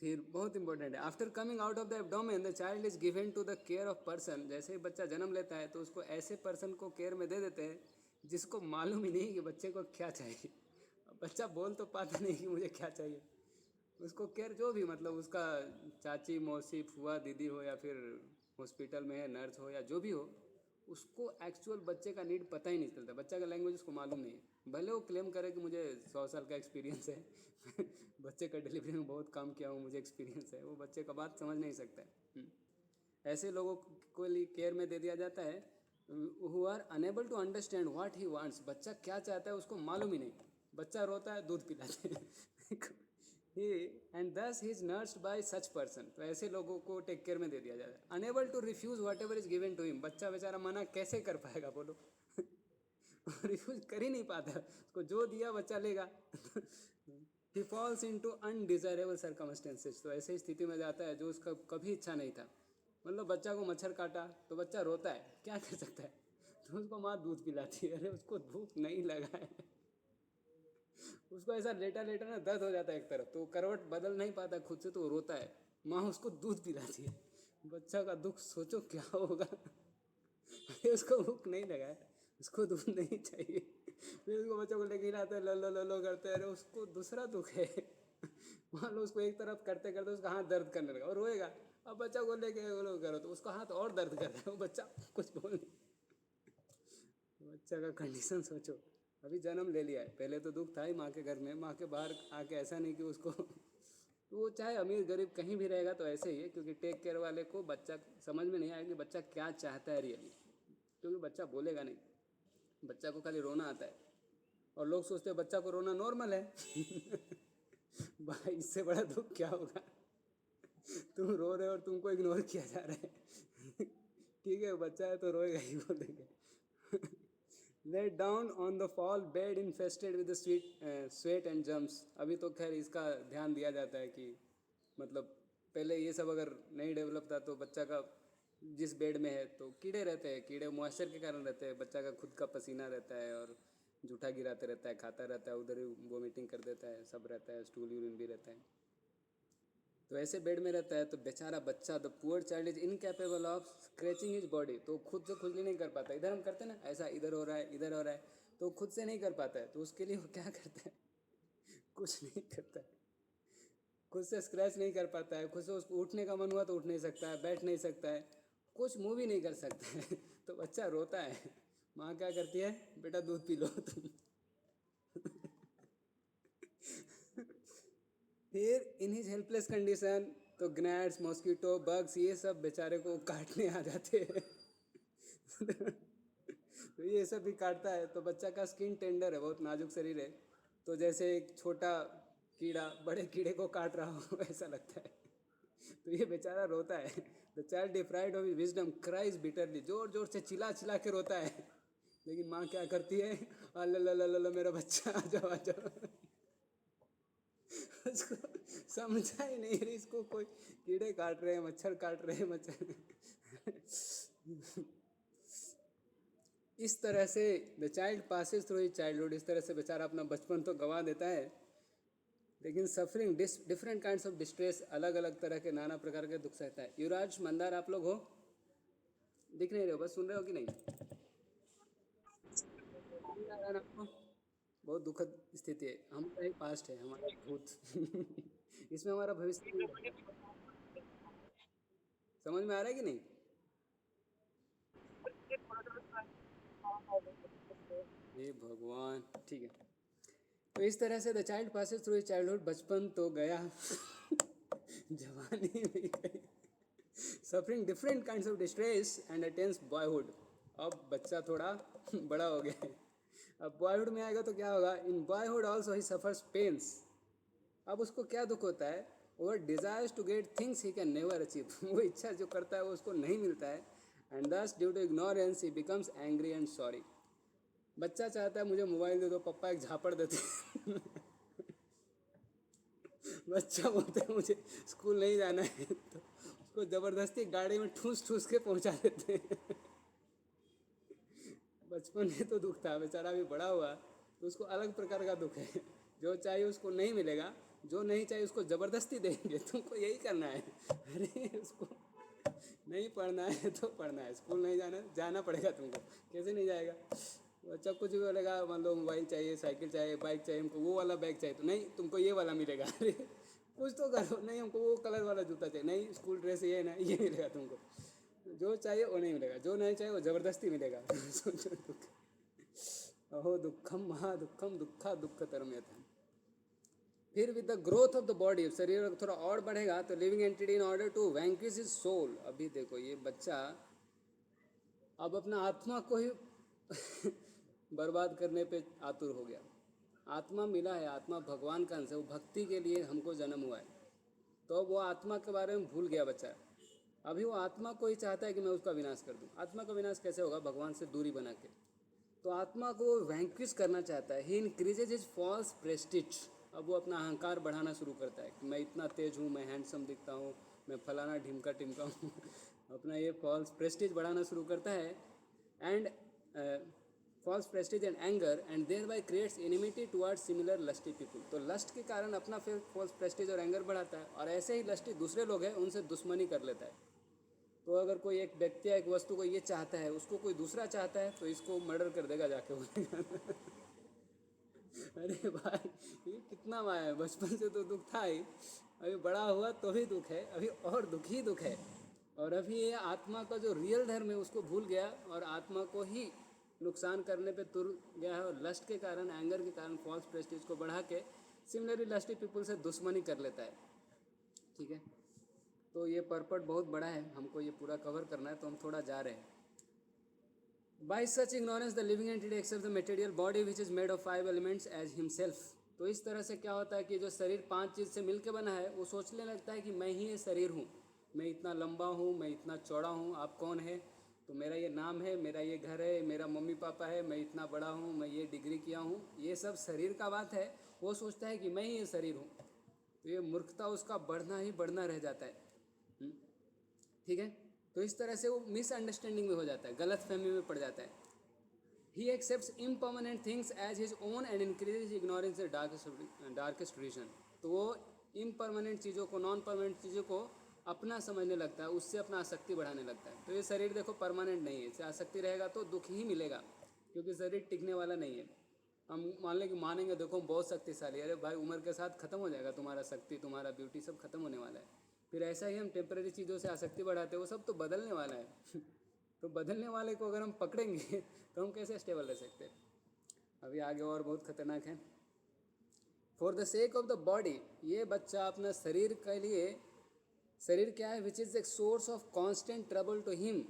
फिर बहुत इंपॉर्टेंट है, after coming out of the abdomen the child is given to the care of person, जैसे ही बच्चा जन्म लेता है तो उसको ऐसे पर्सन को केयर में दे देते हैं जिसको मालूम ही नहीं कि बच्चे को क्या चाहिए। बच्चा बोल तो पाता नहीं कि मुझे क्या चाहिए, उसको केयर जो भी, मतलब उसका चाची मौसी फुआ दीदी हो या फिर हॉस्पिटल में है नर्स हो या जो भी हो, उसको एक्चुअल बच्चे का नीड पता ही नहीं चलता, बच्चा का लैंग्वेज उसको मालूम नहीं है, भले वो क्लेम करे कि मुझे 100 साल का एक्सपीरियंस है बच्चे का डिलीवरी में बहुत काम किया हूँ, मुझे एक्सपीरियंस है, वो बच्चे का बात समझ नहीं सकता है। ऐसे लोगों को केयर में दे दिया जाता है who are unable to understand what he wants, बच्चा क्या चाहता है उसको मालूम ही नहीं, बच्चा रोता है दूध पिलाते हैं ही एंड दस he is nursed bye such person, तो ऐसे लोगों को टेक केयर में दे दिया जाता है। Unable to refuse whatever is given to him, बच्चा बेचारा मना कैसे कर पाएगा बोलो रिफ्यूज कर ही नहीं पाता, उसको जो दिया बच्चा लेगा he falls into undesirable circumstances, तो ऐसे स्थिति में जाता है जो उसका कभी इच्छा नहीं था, मतलब बच्चा को मच्छर काटा तो बच्चा रोता है, क्या कर सकता है, तो उसको माँ दूध पिलाती है, अरे उसको भूख नहीं लगा है उसको ऐसा लेटा लेटा ना दर्द हो जाता है एक तरफ, तो करवट बदल नहीं पाता खुद से, तो वो रोता है, माँ उसको दूध पिलाती है, बच्चा का दुख सोचो क्या होगा अरे उसको भूख नहीं लगा है, उसको दूध नहीं चाहिए, फिर उसको बच्चों को लेके लाते हैं, लो करते हैं, अरे उसको दूसरा दुख है मान लो उसको एक तरफ करते करते उसका हाथ दर्द करने लगा और रोएगा, अब बच्चा को लेके वो लोग करो तो उसका हाथ और दर्द कर रहा है, वो बच्चा कुछ बोल नहीं, बच्चा का कंडीशन सोचो, अभी जन्म ले लिया है, पहले तो दुख था ही माँ के घर में, माँ के बाहर आके ऐसा नहीं कि उसको तो वो चाहे अमीर गरीब कहीं भी रहेगा तो ऐसे ही है, क्योंकि टेक केयर वाले को बच्चा समझ में नहीं आएगा कि बच्चा क्या चाहता है रियली, क्योंकि बच्चा बोलेगा नहीं, बच्चा को खाली रोना आता है, और लोग सोचते हैं बच्चा को रोना नॉर्मल है भाई इससे बड़ा दुख क्या होगा तुम रो रहे हो और तुमको इग्नोर किया जा रहा है ठीक है बच्चा है तो रोएगा ही, बोलेंगे laid down on the foul bed infested with sweat and germs, अभी तो खैर इसका ध्यान दिया जाता है कि मतलब पहले ये सब अगर नहीं डेवलप था तो बच्चा का जिस बेड में है तो कीड़े रहते हैं, कीड़े मॉइस्चर के कारण रहते हैं, बच्चा का खुद का पसीना रहता है और जूठा गिराते रहता है, खाता रहता है, उधर ही वोमिटिंग कर देता है, सब रहता है, स्टूल यूरिन भी रहता है, तो ऐसे बेड में रहता है, तो बेचारा बच्चा the poor child is incapable of scratching his body, तो खुद से खुजली नहीं कर पाता, इधर हम करते हैं ना ऐसा, इधर हो रहा है इधर हो रहा है, तो खुद से नहीं कर पाता है, तो उसके लिए वो क्या करता है कुछ नहीं करता है, खुद से स्क्रैच नहीं कर पाता है, खुद से उसको उठने का मन हुआ तो उठ नहीं सकता है, बैठ नहीं सकता है, कुछ मूव ही नहीं कर सकता है। तो बच्चा रोता है। माँ क्या करती है, बेटा दूध पी लो तुम। फिर इन हिज हेल्पलेस कंडीशन तो ग्नैट्स, मॉस्किटो, बग्स ये सब बेचारे को काटने आ जाते हैं। तो ये सब भी काटता है, तो बच्चा का स्किन टेंडर है, बहुत नाजुक शरीर है। तो जैसे एक छोटा कीड़ा बड़े कीड़े को काट रहा हो ऐसा लगता है। तो ये बेचारा रोता है। The child deprived of wisdom cries bitterly, जोर जोर से चिल्ला चिल्ला के रोता है। लेकिन माँ क्या करती है, अल्लाह मेरा बच्चा आ जाओ आ जाओ। उसको समझा ही नहीं रही, इसको कोई कीड़े काट रहे हैं, मच्छर काट रहे हैं, मच्छर। इस तरह से the child passes through his childhood, इस तरह से बेचारा अपना बचपन तो गंवा देता है। लेकिन suffering different kinds of distress, अलग अलग तरह के नाना प्रकार के दुख सहता है। युवराज मंदार आप लोग हो, दिख नहीं रहे हो, बस सुन रहे हो कि नहीं? नहीं आ रहा ना आपको? बहुत दुखद स्थिति है, हमारा ही पास्ट है, हमारा ही भूत। इसमें हमारा भविष्य नहीं है। समझ में आ रहा है कि नहीं? हे भगवान, ठीक है। तो इस तरह से the child passes through childhood, बचपन तो गया, जवानी भी गई, suffering different kinds of distress and attains boyhood. अब बच्चा थोड़ा बड़ा हो गया है। अब बॉयहुड में आएगा तो क्या होगा, in boyhood also he suffers pains. अब उसको क्या दुख होता है, और desires to get things he can never achieve. वो इच्छा जो करता है वो उसको नहीं मिलता है। And thus due to ignorance he becomes angry and sorry. बच्चा चाहता है मुझे मोबाइल दे दो, पप्पा एक झापड़ देते। बच्चा बोलता है मुझे स्कूल नहीं जाना है, तो उसको ज़बरदस्ती गाड़ी में ठूस ठूस के पहुंचा देते हैं। बचपन में तो दुख था, बेचारा भी बड़ा हुआ तो उसको अलग प्रकार का दुख है। जो चाहिए उसको नहीं मिलेगा, जो नहीं चाहिए उसको ज़बरदस्ती देंगे, तुमको यही करना है। अरे उसको नहीं पढ़ना है तो पढ़ना है, स्कूल नहीं जाना जाना पड़ेगा तुमको। कैसे नहीं जाएगा? बच्चा कुछ भी बोलेगा, मान लो मोबाइल चाहिए, साइकिल चाहिए, बाइक चाहिए, हमको वो वाला बैग चाहिए, तो नहीं तुमको ये वाला मिलेगा। अरे कुछ तो करो, नहीं हमको वो कलर वाला जूता चाहिए, नहीं स्कूल ड्रेस ये ना ये मिलेगा तुमको। जो चाहिए वो नहीं मिलेगा, जो नहीं चाहिए वो ज़बरदस्ती मिलेगा। सोचो दुख, अहो दुखम महा दुखम दुखा दुख तरम यथा। फिर with the growth of the body, शरीर थोड़ा और बढ़ेगा तो living entity in order to vanquish his soul. अभी देखो ये बच्चा अब अपना आत्मा को ही बर्बाद करने पे आतुर हो गया। आत्मा मिला है, आत्मा भगवान का अंश है, वो भक्ति के लिए हमको जन्म हुआ है, तो वो आत्मा के बारे में भूल गया बच्चा। अभी वो आत्मा को ही चाहता है कि मैं उसका विनाश कर दूं। आत्मा का विनाश कैसे होगा? भगवान से दूरी बना के। तो आत्मा को वैंक्विश करना चाहता है। ही इंक्रीजेज हिज फॉल्स प्रेस्टिज। अब वो अपना अहंकार बढ़ाना शुरू करता है कि मैं इतना तेज हूँ, मैं हैंडसम दिखता हूँ, मैं फलाना ढिमका टिमका हूँ। अपना ये फॉल्स प्रेस्टिज बढ़ाना शुरू करता है। And false prestige and anger and thereby creates enmity towards similar lusty people. तो लस्ट के कारण अपना फिर फॉल्स प्रेस्टिज और एंगर बढ़ाता है, और ऐसे ही लस्टी दूसरे लोग हैं उनसे दुश्मनी कर लेता है। तो अगर कोई एक व्यक्ति या एक वस्तु को ये चाहता है, उसको कोई दूसरा चाहता है, तो इसको मर्डर कर देगा जाके बोलेगा। अरे भाई ये कितना माया है, बचपन से तो दुख था ही, अभी बड़ा हुआ तो भी दुख है, अभी और दुख ही दुख है। और अभी ये आत्मा का जो रियल धर्म है उसको भूल गया और आत्मा को ही नुकसान करने पे तुर गया है, और लस्ट के कारण, एंगर के कारण फॉल्स प्रेस्टीज को बढ़ा के सिमिलरली लस्टी पीपल से दुश्मनी कर लेता है। ठीक है, तो ये पर्पट बहुत बड़ा है, हमको ये पूरा कवर करना है, तो हम थोड़ा जा रहे हैं। By such ignorance the living entity accepts the material body which is made of 5 elements as himself। तो इस तरह से क्या होता है कि जो शरीर 5 चीज़ से मिलकर बना है वो सोचने लगता है कि मैं ही ये शरीर हूँ, मैं इतना लंबा हूँ, मैं इतना चौड़ा हूँ। आप कौन है? तो मेरा ये नाम है, मेरा ये घर है, मेरा मम्मी पापा है, मैं इतना बड़ा हूँ, मैं ये डिग्री किया हूँ, ये सब शरीर का बात है। वो सोचता है कि मैं ही ये शरीर हूँ। तो ये मूर्खता उसका बढ़ना ही बढ़ना रह जाता है। ठीक है, तो इस तरह से वो मिसअंडरस्टैंडिंग में हो जाता है, गलत फहमी में पड़ जाता है। He accepts impermanent things as his own and increase ignorance the darkest region. तो वो इम्पर्मानेंट चीज़ों को, नॉन परमानेंट चीज़ों को अपना समझने लगता है, उससे अपना आसक्ति बढ़ाने लगता है। तो ये शरीर देखो परमानेंट नहीं है, इससे आसक्ति रहेगा तो दुख ही मिलेगा, क्योंकि शरीर टिकने वाला नहीं है। हम मान लें कि मानेंगे देखो हम बहुत शक्तिशाली, अरे भाई उम्र के साथ खत्म हो जाएगा तुम्हारा शक्ति, तुम्हारा ब्यूटी सब खत्म होने वाला है। फिर ऐसा ही हम टेम्पररी चीज़ों से आसक्ति बढ़ाते हैं, वो सब तो बदलने वाला है तो बदलने वाले को अगर हम पकड़ेंगे तो हम कैसे स्टेबल रह सकते हैं। अभी आगे और बहुत खतरनाक है। For the sake of the body, ये बच्चा अपना शरीर के लिए, शरीर क्या है, which is a source of constant trouble to him,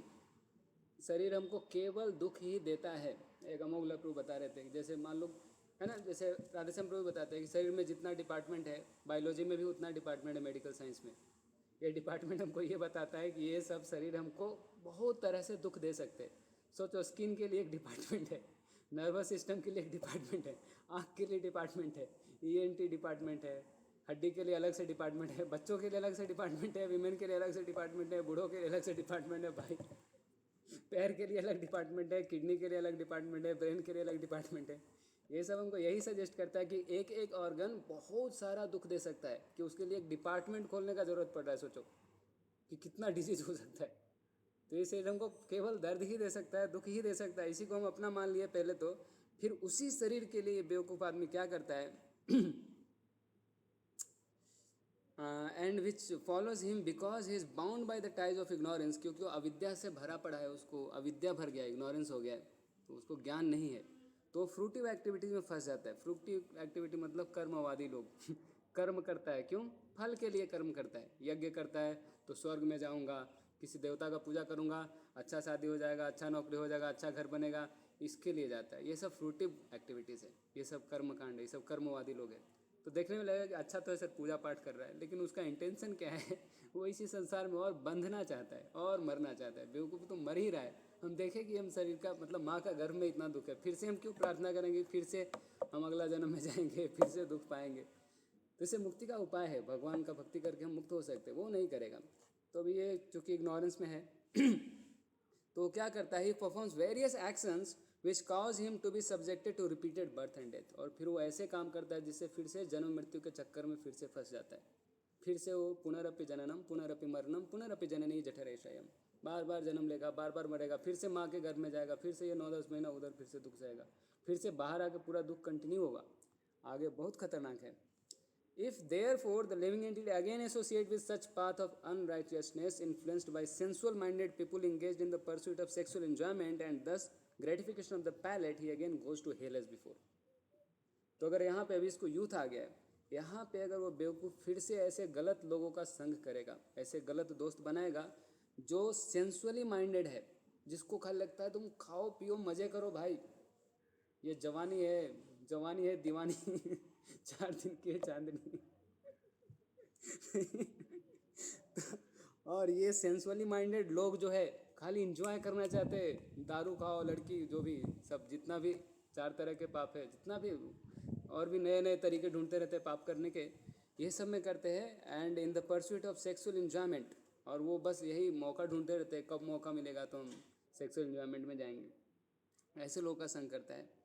शरीर हमको केवल दुख ही देता है। एक अमोघ प्रभु बता रहे थे, जैसे मान लो है ना, जैसे राधेश्याम प्रभु बताते हैं कि शरीर में जितना डिपार्टमेंट है, बायोलॉजी में भी उतना डिपार्टमेंट है, मेडिकल साइंस में ये डिपार्टमेंट हमको ये बताता है कि ये सब शरीर हमको बहुत तरह से दुख दे सकते हैं। सोचो, स्किन के लिए एक डिपार्टमेंट है, नर्वस सिस्टम के लिए एक डिपार्टमेंट है, आँख के लिए डिपार्टमेंट है, ईएनटी डिपार्टमेंट है, हड्डी के लिए अलग से डिपार्टमेंट है, बच्चों के लिए अलग से डिपार्टमेंट है, वीमेन के लिए अलग से डिपार्टमेंट है, बूढ़ों के लिए अलग से डिपार्टमेंट है भाई, पैर के लिए अलग डिपार्टमेंट है, किडनी के लिए अलग डिपार्टमेंट है, ब्रेन के लिए अलग डिपार्टमेंट है। ये सब हमको यही सजेस्ट करता है कि एक एक ऑर्गन बहुत सारा दुख दे सकता है, कि उसके लिए एक डिपार्टमेंट खोलने का ज़रूरत पड़ रहा है। सोचो कि कितना डिजीज हो सकता है। तो ये शरीर हमको केवल दर्द ही दे सकता है, दुख ही दे सकता है, इसी को हम अपना मान लिए पहले तो। फिर उसी शरीर के लिए बेवकूफ़ आदमी क्या करता है and which follows him because he is bound by the ties of ignorance, क्योंकि वो अविद्या से भरा पड़ा है, उसको अविद्या भर गया, इग्नोरेंस हो गया है, तो उसको ज्ञान नहीं है, तो फ्रूटिव एक्टिविटीज़ में फंस जाता है। फ्रूटिव एक्टिविटी मतलब कर्मवादी लोग कर्म करता है, क्यों? फल के लिए कर्म करता है। यज्ञ करता है तो स्वर्ग में जाऊंगा, किसी देवता का पूजा करूंगा, अच्छा शादी हो जाएगा, अच्छा नौकरी हो जाएगा, अच्छा घर बनेगा, इसके लिए जाता है। ये सब फ्रूटिव एक्टिविटीज़ है, ये सब कर्म कांड है, ये सब कर्मवादी लोग हैं। तो देखने में लगेगा कि अच्छा तो है सर, पूजा पाठ कर रहा है, लेकिन उसका इंटेंशन क्या है वो इसी संसार में और बंधना चाहता है और मरना चाहता है। बेवकूफ़ तो मर ही रहा है। हम देखें कि हम शरीर का मतलब माँ का गर्भ में इतना दुख है, फिर से हम क्यों प्रार्थना करेंगे फिर से हम अगला जन्म में जाएंगे, फिर से दुख पाएंगे। तो इससे मुक्ति का उपाय है, भगवान का भक्ति करके हम मुक्त हो सकते हैं, वो नहीं करेगा। तो अभी ये चूँकि इग्नोरेंस में है तो क्या करता है, he performs various actions which cause him to be subjected to repeated birth and death, और फिर वो ऐसे काम करता है जिससे फिर से जन्म मृत्यु के चक्कर में फिर से फंस जाता है। फिर से वो पुनरपि जननम पुनरपि मरणम पुनरपि जननी जठरेशयम, बार बार जन्म लेगा, बार बार मरेगा, फिर से माँ के घर में जाएगा, फिर से ये 9-10 महीना उधर फिर से दुख जाएगा, फिर से बाहर आके पूरा दुख कंटिन्यू होगा। आगे बहुत खतरनाक है। If therefore the living entity again associate with such path of unrighteousness influenced by sensual minded people engaged in the pursuit of sexual enjoyment and thus gratification of the palate, he again goes to hell as before. तो अगर यहाँ पे अभी इसको youth आ गया है, यहाँ पे अगर वो बेवकूफ़ फिर से ऐसे गलत लोगों का संग करेगा, ऐसे गलत दोस्त बनाएगा जो सेंसुअली माइंडेड है, जिसको खाली लगता है तुम खाओ पियो मज़े करो भाई, ये जवानी है, जवानी है दीवानी 4 दिन की है चांदनी और ये सेंसुअली माइंडेड लोग जो है खाली इंजॉय करना चाहते हैं, दारू खाओ, लड़की, जो भी सब जितना भी 4 तरह के पाप है, जितना भी और भी नए नए तरीके ढूंढते रहते हैं पाप करने के, ये सब में करते हैं। And in the pursuit of sexual enjoyment, और वो बस यही मौका ढूंढते रहते हैं, कब मौका मिलेगा तो हम सेक्सुअल इन्जॉयमेंट में जाएंगे, ऐसे लोगों का संग करता है।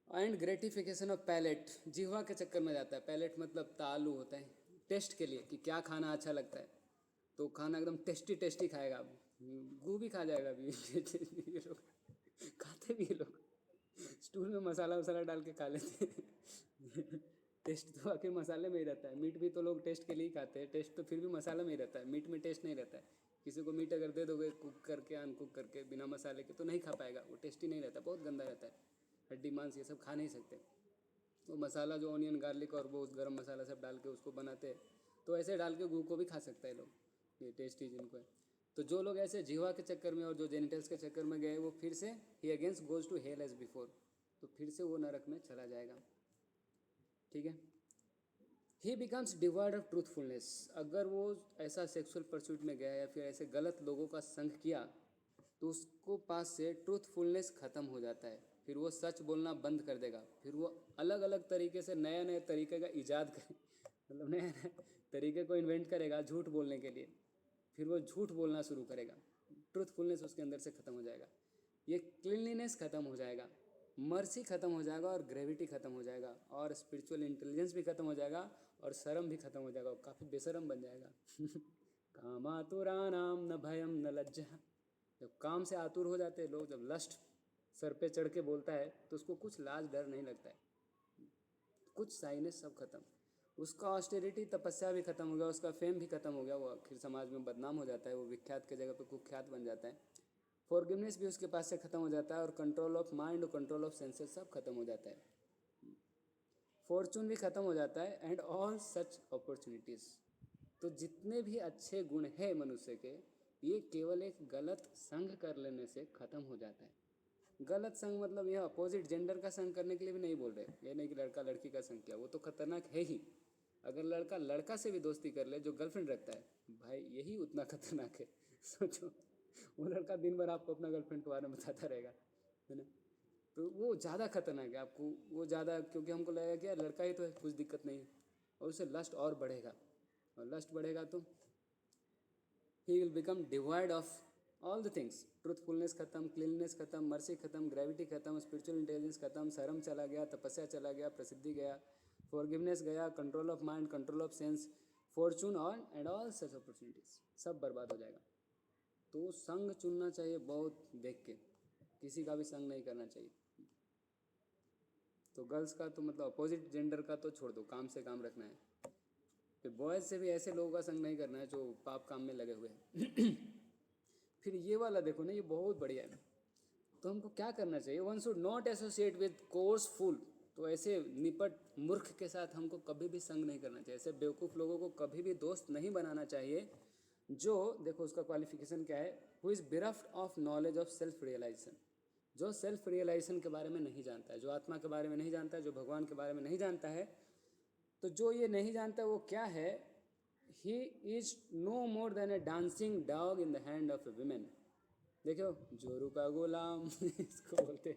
एंड ग्रेटिफिकेशन ऑफ पैलेट, जिह्वा के चक्कर में जाता है। पैलेट मतलब तालू होता है, टेस्ट के लिए कि क्या खाना अच्छा लगता है, तो खाना एकदम टेस्टी टेस्टी खाएगा, गू भी खा जाएगा अभी ये लोग खाते भी ये लोग, स्टूल में मसाला वसाला डाल के खा लेते हैं टेस्ट तो आखिर मसाले में ही रहता है। मीट भी तो लोग टेस्ट के लिए ही खाते हैं, टेस्ट तो फिर भी मसाले में ही रहता है, मीट में टेस्ट नहीं रहता है। किसी को मीट अगर दे दोगे कुक करके, अनकुक करके, बिना मसाले के, तो नहीं खा पाएगा, वो टेस्टी नहीं रहता, बहुत गंदा रहता है। हड्डी मांस ये सब खा नहीं सकते। तो मसाला जो ऑनियन गार्लिक और वो गरम मसाला सब डाल के उसको बनाते हैं, तो ऐसे डाल के गू को भी खा सकता है लोग, ये टेस्टी जिनको है। तो जो लोग ऐसे जीवा के चक्कर में और जो जेनिटल्स के चक्कर में गए, वो फिर से he against goes to hell as before, तो फिर से वो नरक में चला जाएगा। ठीक है। ही बिकम्स डिवॉइड ऑफ ट्रूथफुलनेस, अगर वो ऐसा सेक्सुअल परस्यूट में गया या फिर ऐसे गलत लोगों का संग किया, तो उसको पास से ट्रूथफुलनेस ख़त्म हो जाता है, फिर वो सच बोलना बंद कर देगा, फिर वो अलग अलग तरीके से नए नए तरीके का ईजाद करे मतलब नए नए तरीके को इन्वेंट करेगा झूठ बोलने के लिए, फिर वो झूठ बोलना शुरू करेगा, ट्रूथफुलनेस उसके अंदर से ख़त्म हो जाएगा, ये क्लीनलीनेस ख़त्म हो जाएगा, मर्सी ख़त्म हो जाएगा, और ग्रेविटी ख़त्म हो जाएगा, और स्पिरिचुअल इंटेलिजेंस भी ख़त्म हो जाएगा, और शर्म भी ख़त्म हो जाएगा, काफ़ी बेशरम बन जाएगा कामातुराणाम न भयम न लज्जा, जब काम से आतुर हो जाते हैं लोग, जब लस्ट सर पे चढ़ के बोलता है तो उसको कुछ लाज डर नहीं लगता है, कुछ साइनेस सब खत्म, उसका ऑस्टेरिटी तपस्या भी खत्म हो गया, उसका फेम भी खत्म हो गया, वो आखिर समाज में बदनाम हो जाता है, वो विख्यात के जगह पे कुख्यात बन जाता है। फॉरगिवनेस भी उसके पास से खत्म हो जाता है, और कंट्रोल ऑफ माइंड और कंट्रोल ऑफ सेंसेस सब खत्म हो जाता है, फॉर्चून भी खत्म हो जाता है, एंड ऑल सच अपॉर्चुनिटीज़। तो जितने भी अच्छे गुण हैं मनुष्य के, ये केवल एक गलत संग कर लेने से खत्म हो जाता है। गलत संग मतलब यह अपोजिट जेंडर का संग करने के लिए भी नहीं बोल रहे, ये नहीं कि लड़का लड़की का संग किया, वो तो खतरनाक है ही। अगर लड़का लड़का से भी दोस्ती कर ले जो गर्लफ्रेंड रखता है, भाई यही उतना खतरनाक है। सोचो, वो लड़का दिन भर आपको अपना गर्लफ्रेंड के बारे में बताता रहेगा, है ना, तो वो ज़्यादा खतरनाक है आपको, वो ज़्यादा, क्योंकि हमको लगेगा कि यार लड़का ही तो है, कुछ दिक्कत नहीं है, और उससे लस्ट और बढ़ेगा, और लस्ट बढ़ेगा तो he will become divide of all the things. Truthfulness खत्म, क्लीननेस खत्म, मर्सी खत्म, ग्रेविटी खत्म, स्पिरिचुअल इंटेलिजेंस खत्म, शर्म चला गया, तपस्या चला गया, प्रसिद्धि गया, फॉरगिवनेस गया, control of mind, control of sense, Fortune on and all such opportunities, सब बर्बाद हो जाएगा। तो संग चुनना चाहिए बहुत देख के, किसी का भी संग नहीं करना चाहिए। तो गर्ल्स का तो मतलब अपोजिट जेंडर का तो छोड़ दो, काम से काम रखना है। फिर बॉयज़ से भी ऐसे लोगों का संग नहीं करना है जो पाप काम में लगे हुए हैं। फिर ये वाला देखो ना, ये बहुत बढ़िया है। तो हमको क्या करना चाहिए, one should not associate with courseful. तो ऐसे निपट मूर्ख के साथ हमको कभी भी संग नहीं करना चाहिए, ऐसे बेवकूफ़ लोगों को कभी भी दोस्त नहीं बनाना चाहिए। जो देखो उसका क्वालिफिकेशन क्या है, who is bereft of knowledge of self realization, जो सेल्फ रियलाइजेशन के बारे में नहीं जानता है, जो आत्मा के बारे में नहीं जानता है, जो भगवान के बारे में नहीं जानता है। तो जो ये नहीं जानता वो क्या है, he is no more than a dancing dog in the hand of a women. देखो जोरू का गुलाम इसको बोलते।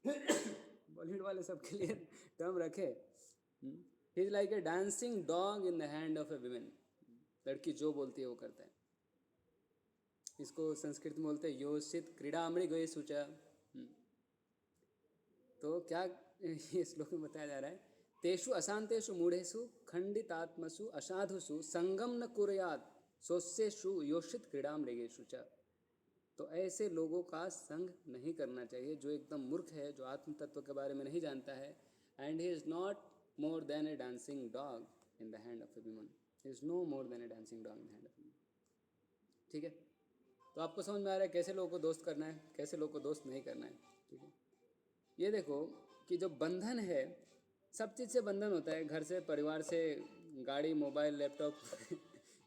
बॉलीवुड वाले सबके लिए टर्म रखे, he is like a dancing dog in the hand of a women. लड़की जो बोलती है वो करता है। इसको संस्कृत में बोलते हैं योषित क्रीड़ा मृग सूचा। तो क्या ये श्लोक में बताया जा रहा है, तेषु अशांतेषु मूढ़ेषु खंडितात्मसु असाधुषु संगम न कुर्यात् सोस्येषु योषित क्रीड़ा मृगेषु च। तो ऐसे लोगों का संग नहीं करना चाहिए जो एकदम मूर्ख है, जो आत्म तत्व के बारे में नहीं जानता है। And he is not more than a dancing dog in the hand of a woman, he is no more than a dancing dog in the hand of a woman. ठीक है, तो आपको समझ में आ रहा है कैसे लोगों को दोस्त करना है, कैसे लोगों को दोस्त नहीं करना है। ठीक है, ये देखो कि जो बंधन है, सब चीज़ से बंधन होता है, घर से, परिवार से, गाड़ी, मोबाइल, लैपटॉप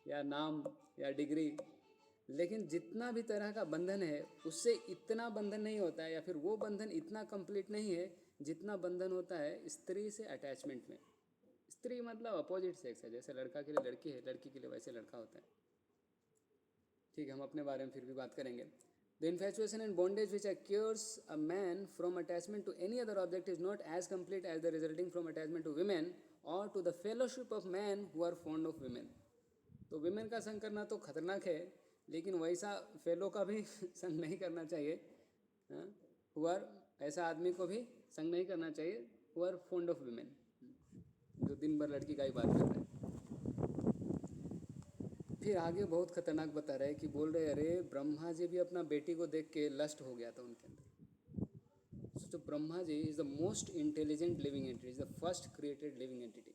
या नाम या डिग्री। लेकिन जितना भी तरह का बंधन है उससे इतना बंधन नहीं होता है, या फिर वो बंधन इतना कंप्लीट नहीं है जितना बंधन होता है स्त्री से अटैचमेंट में। स्त्री मतलब अपोजिट सेक्स है, जैसे लड़का के लिए लड़की है, लड़की के लिए वैसे लड़का होता है। ठीक है, हम अपने बारे में फिर भी बात करेंगे। The infatuation and bondage which accrues a man from attachment to any other object is not as complete as the resulting from attachment to women or to the fellowship of men who are fond of women. तो women का संग करना तो खतरनाक है, लेकिन वैसा fellow का भी संग नहीं करना चाहिए। who are, ऐसा आदमी को भी संग नहीं करना चाहिए who are fond of women, जो दिन भर लड़की का ही बात कर रहा है। फिर आगे बहुत खतरनाक बता रहे हैं कि बोल रहे अरे ब्रह्मा जी भी अपना बेटी को देख के लस्ट हो गया था उनके अंदर। सोचो, Brahma ji is the most intelligent living entity, is the first created living entity.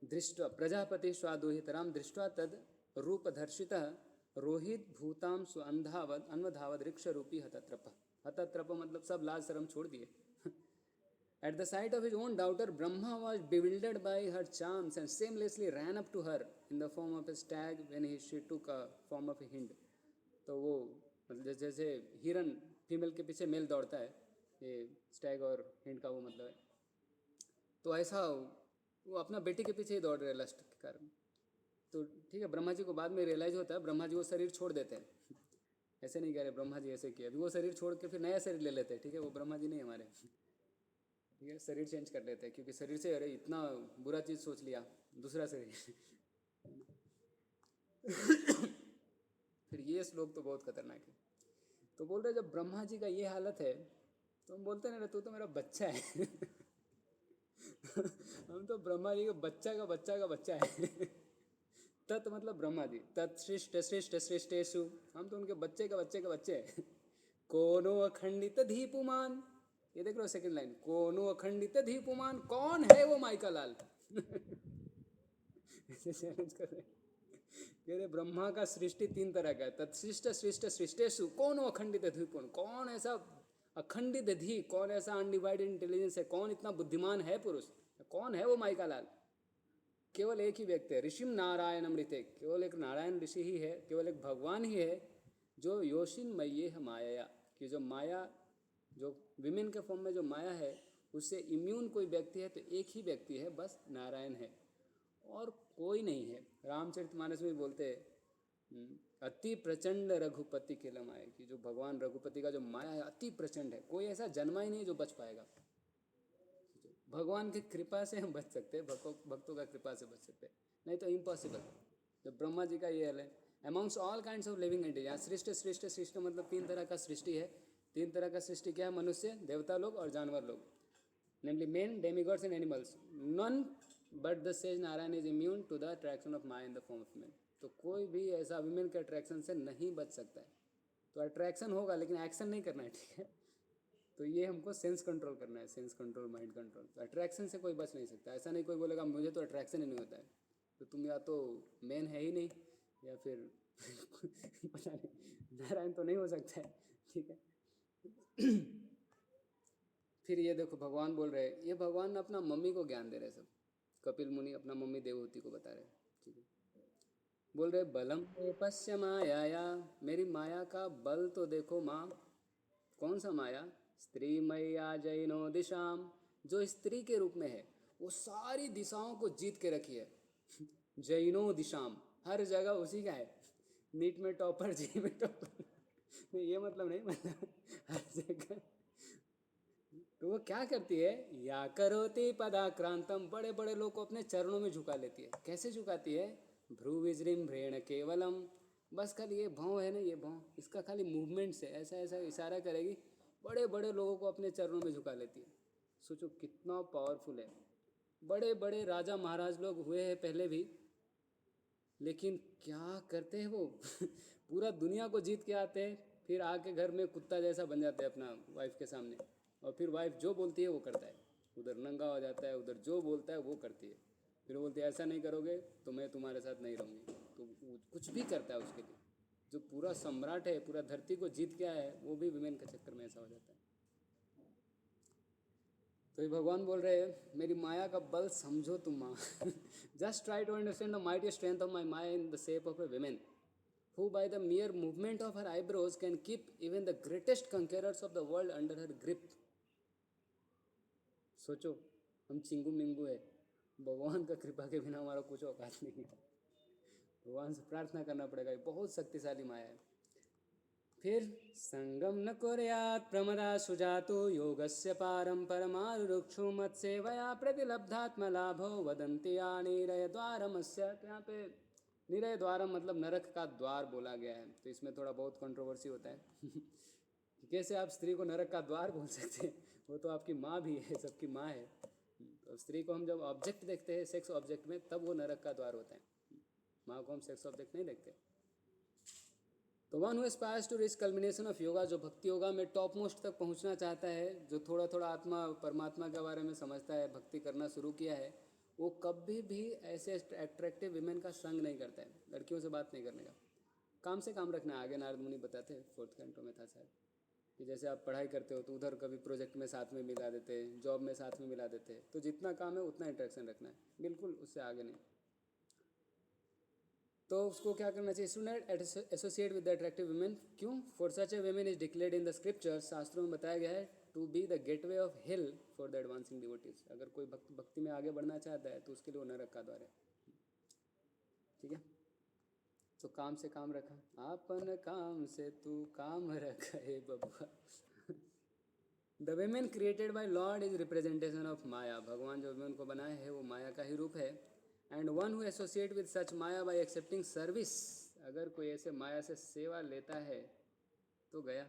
दृष्टवा प्रजापति स्वादोहितराम दृष्टवा तद रूपधर्षितः रोहित भूताम सुअंधावद अन्वधावद ऋक्ष रूपी हतत्रप। हतत्रप मतलब सब लाज शर्म छोड़ दिए। At the sight of his own daughter, Brahma was bewildered by her charms and shamelessly ran up to her in the form of a stag when she took a form of a hind. तो वो मतलब जैसे हिरन female के पीछे mail दौड़ता है, ये स्टैग और हिंड का वो मतलब है। तो ऐसा वो अपना बेटी के पीछे ही दौड़ रहे लस्ट के कारण। तो ठीक है, ब्रह्मा जी को बाद में रियलाइज होता है, ब्रह्मा जी वो शरीर छोड़ देते हैं। ऐसे नहीं कह रहे ब्रह्मा जी ऐसे किए, अभी वो शरीर छोड़ के फिर नया शरीर ले लेते हैं। ठीक है, वो ब्रह्मा जी नहीं हमारे, ठीक है, शरीर चेंज कर लेते हैं, क्योंकि शरीर से अरे इतना बुरा चीज़ सोच लिया, दूसरा शरीर। फिर ये श्लोक तो बहुत खतरनाक है। तो बोल रहे जब ब्रह्मा जी का ये हालत है तो हम बोलते नहीं, तू तो मेरा बच्चा है। हम तो ब्रह्मा जी का बच्चा का बच्चा का बच्चा है। तत् मतलब ब्रह्मा जी, तत्सृष्ट सृष्ट सृष्टेशु, हम तो उनके बच्चे का बच्चे का बच्चे हैं। कोनो अखंडित धीपुमान, ये देख लो सेकंड लाइन, कोनो अखंडित धीपुमान, कौन है वो माइका लाल? ऐसे चैलेंज कर रहे हैं। कह रहे ब्रह्मा का सृष्टि तीन तरह का है, तत्सृष्ट सृष्ट सृष्टेशु, कौन वो अखंडित धीपुमान, कौन ऐसा अखंडित धी, कौन ऐसा अनडिवाइडेड इंटेलिजेंस है, कौन इतना बुद्धिमान है पुरुष, कौन है वो माइका लाल? केवल एक ही व्यक्ति है, ऋषिम नारायण अमृत, केवल एक नारायण ऋषि ही है, केवल एक भगवान ही है जो योशिन मय्ये माया, कि जो माया, जो विमेन के फॉर्म में जो माया है उससे इम्यून कोई व्यक्ति है तो एक ही व्यक्ति है, बस नारायण है और कोई नहीं है। रामचरितमानस में बोलते हैं अति प्रचंड रघुपति के लमाए, कि जो भगवान रघुपति का जो माया है अति प्रचंड है, कोई ऐसा जन्मा ही नहीं जो बच पाएगा। भगवान की कृपा से हम बच सकते हैं, भक्तों का कृपा से बच सकते हैं, नहीं तो इम्पॉसिबल। जब ब्रह्मा जी का ये हाल है, amongst all kinds of living entity, यहाँ सृष्ट सृष्ट सृष्ट मतलब तीन तरह का सृष्टि है। तीन तरह का सृष्टि क्या है? मनुष्य, देवता लोग और जानवर लोग, namely men, demigods and animals. None but the sage Narayana is immune to the attraction of maya in the form of man. तो कोई भी ऐसा विमेन के अट्रैक्शन से नहीं बच सकता है। तो अट्रैक्शन होगा लेकिन एक्शन नहीं करना है, ठीक है? तो ये हमको सेंस कंट्रोल करना है, सेंस कंट्रोल, माइंड कंट्रोल। तो अट्रैक्शन से कोई बच नहीं सकता। ऐसा नहीं कोई बोलेगा मुझे तो अट्रैक्शन ही नहीं होता है, तो तुम या तो मेन है ही नहीं या फिर पता नहीं, नारायण तो नहीं हो सकता है, ठीक है? फिर ये देखो भगवान बोल रहे हैं, ये भगवान अपना मम्मी को ज्ञान दे रहे हैं सब। कपिल मुनि अपना मम्मी देवहूति को बता रहे हैं, ठीक है? बोल रहे बलम पश्य माया, मेरी माया का बल तो देखो माँ। कौन सा माया? स्त्री मैया जैनो दिशाम, जो स्त्री के रूप में है वो सारी दिशाओं को जीत के रखी है। जैनो दिशाम, हर जगह उसी का है। नीट में टॉपर, जी में टॉपर, नहीं ये मतलब नहीं, मतलब हर जगह। तो वो क्या करती है? या करोति पदाक्रांतम, बड़े बड़े लोग को अपने चरणों में झुका लेती है। कैसे झुकाती है? भ्रू विजृम भ्रेण केवलम, बस खाली ये भाव है ना, ये भाव, इसका खाली मूवमेंट से ऐसा ऐसा इशारा करेगी, बड़े बड़े लोगों को अपने चरणों में झुका लेती है। सोचो कितना पावरफुल है। बड़े बड़े राजा महाराज लोग हुए हैं पहले भी, लेकिन क्या करते हैं वो? पूरा दुनिया को जीत के आते हैं, फिर आके घर में कुत्ता जैसा बन जाते हैं अपना वाइफ के सामने, और फिर वाइफ जो बोलती है वो करता है। उधर नंगा हो जाता है, उधर जो बोलता है वो करती है। फिर वो बोलती है ऐसा नहीं करोगे तो मैं तुम्हारे साथ नहीं रहूँगी, तो वो कुछ भी करता है उसके लिए। जो पूरा सम्राट है, पूरा धरती को जीत के आया है, वो भी विमेन के चक्कर में ऐसा हो जाता है। तो ये भगवान बोल रहे हैं मेरी माया का बल समझो तुम माँ। Just try to understand the mighty strength of my maya in the shape of a women, who by the mere movement of her eyebrows can keep even the greatest conquerors of the world under her grip. सोचो हम चिंगू मिंगू है, भगवान का कृपा के बिना हमारा कुछ औकात नहीं है। भगवान से प्रार्थना करना पड़ेगा, ये बहुत शक्तिशाली माया है। फिर संगम न कुर्यात् प्रमदा सुजातो योगस्य पारं परमारुक्षु मत्सेवया प्रतिलब्धात्मलाभो वदन्ति या निरय द्वारमस्य। तो यहाँ पे निरय द्वारम मतलब नरक का द्वार बोला गया है, तो इसमें थोड़ा बहुत कंट्रोवर्सी होता है। कैसे आप स्त्री को नरक का द्वार बोल सकते हैं? वो तो आपकी माँ भी है, सबकी माँ है। तो स्त्री को हम जब ऑब्जेक्ट देखते हैं सेक्स ऑब्जेक्ट में, तब वो नरक का द्वार होता है। माँ को हम सेक्स ऑब्जेक्ट नहीं देखते। तो one who aspires to reach culmination of yoga, जो भक्ति योगा में टॉप मोस्ट तक पहुंचना चाहता है, जो थोड़ा थोड़ा आत्मा परमात्मा के बारे में समझता है, भक्ति करना शुरू किया है, वो कभी भी ऐसे अट्रैक्टिव विमेन का संग नहीं करता है। लड़कियों से बात नहीं करने का, काम से काम रखना है। आगे नारद मुनि बताते हैं, 4th कैंटो में था शायद, कि जैसे आप पढ़ाई करते हो तो उधर कभी प्रोजेक्ट में साथ में मिला देते हैं, जॉब में साथ में मिला देते हैं, तो जितना काम है उतना इंटरेक्शन रखना है, बिल्कुल उससे आगे नहीं। तो उसको क्या करना चाहिए? Student associate with the attractive women. क्यों? For such a women is declared in the scriptures, शास्त्रों में बताया गया है, to be the gateway of hell for the advancing devotees. अगर कोई भक्ति में आगे बढ़ना चाहता है तो उसके लिए वो नरक का द्वार है, ठीक है? तो काम से काम रखा, आपन काम से तू काम रखे बबुआ। The women created by lord is representation of maya. भगवान जो वेमेन को बनाए हैं वो माया का ही रूप है। And one who associate with such Maya bye accepting service, अगर कोई ऐसे माया से सेवा लेता है तो गया।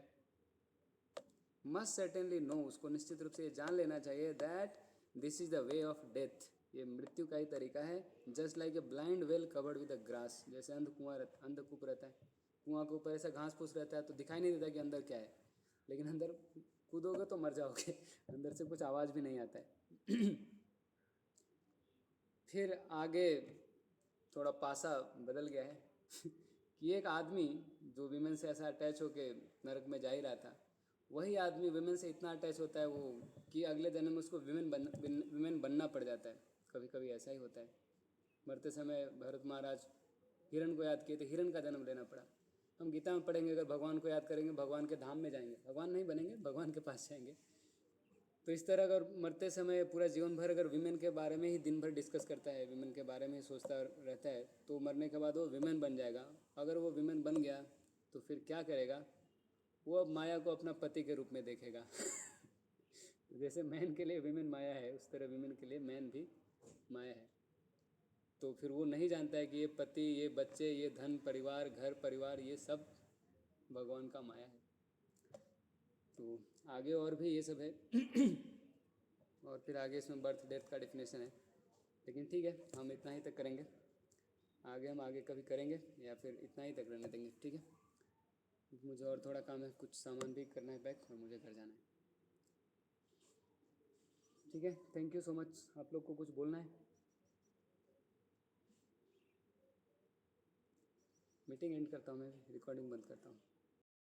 मस्ट सर्टेनली नो, उसको निश्चित रूप से ये जान लेना चाहिए that this is the way of death, ये मृत्यु का ही तरीका है। Just like a blind well covered with a grass, जैसे अंधकूप रहता है, कुआं के ऊपर ऐसा घास फूस रहता है तो दिखाई नहीं देता कि अंदर क्या है, लेकिन अंदर कूदोगे तो मर जाओगे अंदर से कुछ आवाज़ भी नहीं आता है फिर आगे थोड़ा पासा बदल गया है कि एक आदमी जो विमेन से ऐसा अटैच होके नरक में जा ही रहा था, वही आदमी विमेन से इतना अटैच होता है वो कि अगले जन्म में उसको विमेन बनना पड़ जाता है। कभी कभी ऐसा ही होता है। मरते समय भरत महाराज हिरण को याद किए तो हिरण का जन्म लेना पड़ा। हम गीता में पढ़ेंगे अगर भगवान को याद करेंगे भगवान के धाम में जाएंगे, भगवान नहीं बनेंगे, भगवान के पास जाएंगे। तो इस तरह अगर मरते समय पूरा जीवन भर अगर विमेन के बारे में ही दिन भर डिस्कस करता है, विमेन के बारे में ही सोचता रहता है, तो मरने के बाद वो विमेन बन जाएगा। अगर वो विमेन बन गया तो फिर क्या करेगा, वो अब माया को अपना पति के रूप में देखेगा जैसे मैन के लिए विमेन माया है, उस तरह विमेन के लिए मैन भी माया है। तो फिर वो नहीं जानता है कि ये पति, ये बच्चे, ये धन, परिवार, घर परिवार, ये सब भगवान का माया है। तो आगे और भी ये सब है और फिर आगे इसमें बर्थ डेथ का डिफिनेशन है, लेकिन ठीक है हम इतना ही तक करेंगे। आगे हम आगे कभी करेंगे या फिर इतना ही तक रहने देंगे, ठीक है। मुझे और थोड़ा काम है, कुछ सामान भी करना है पैक और मुझे घर जाना है, ठीक है। Thank you so much. आप लोग को कुछ बोलना है? मीटिंग एंड करता हूँ मैं, रिकॉर्डिंग बंद करता हूँ।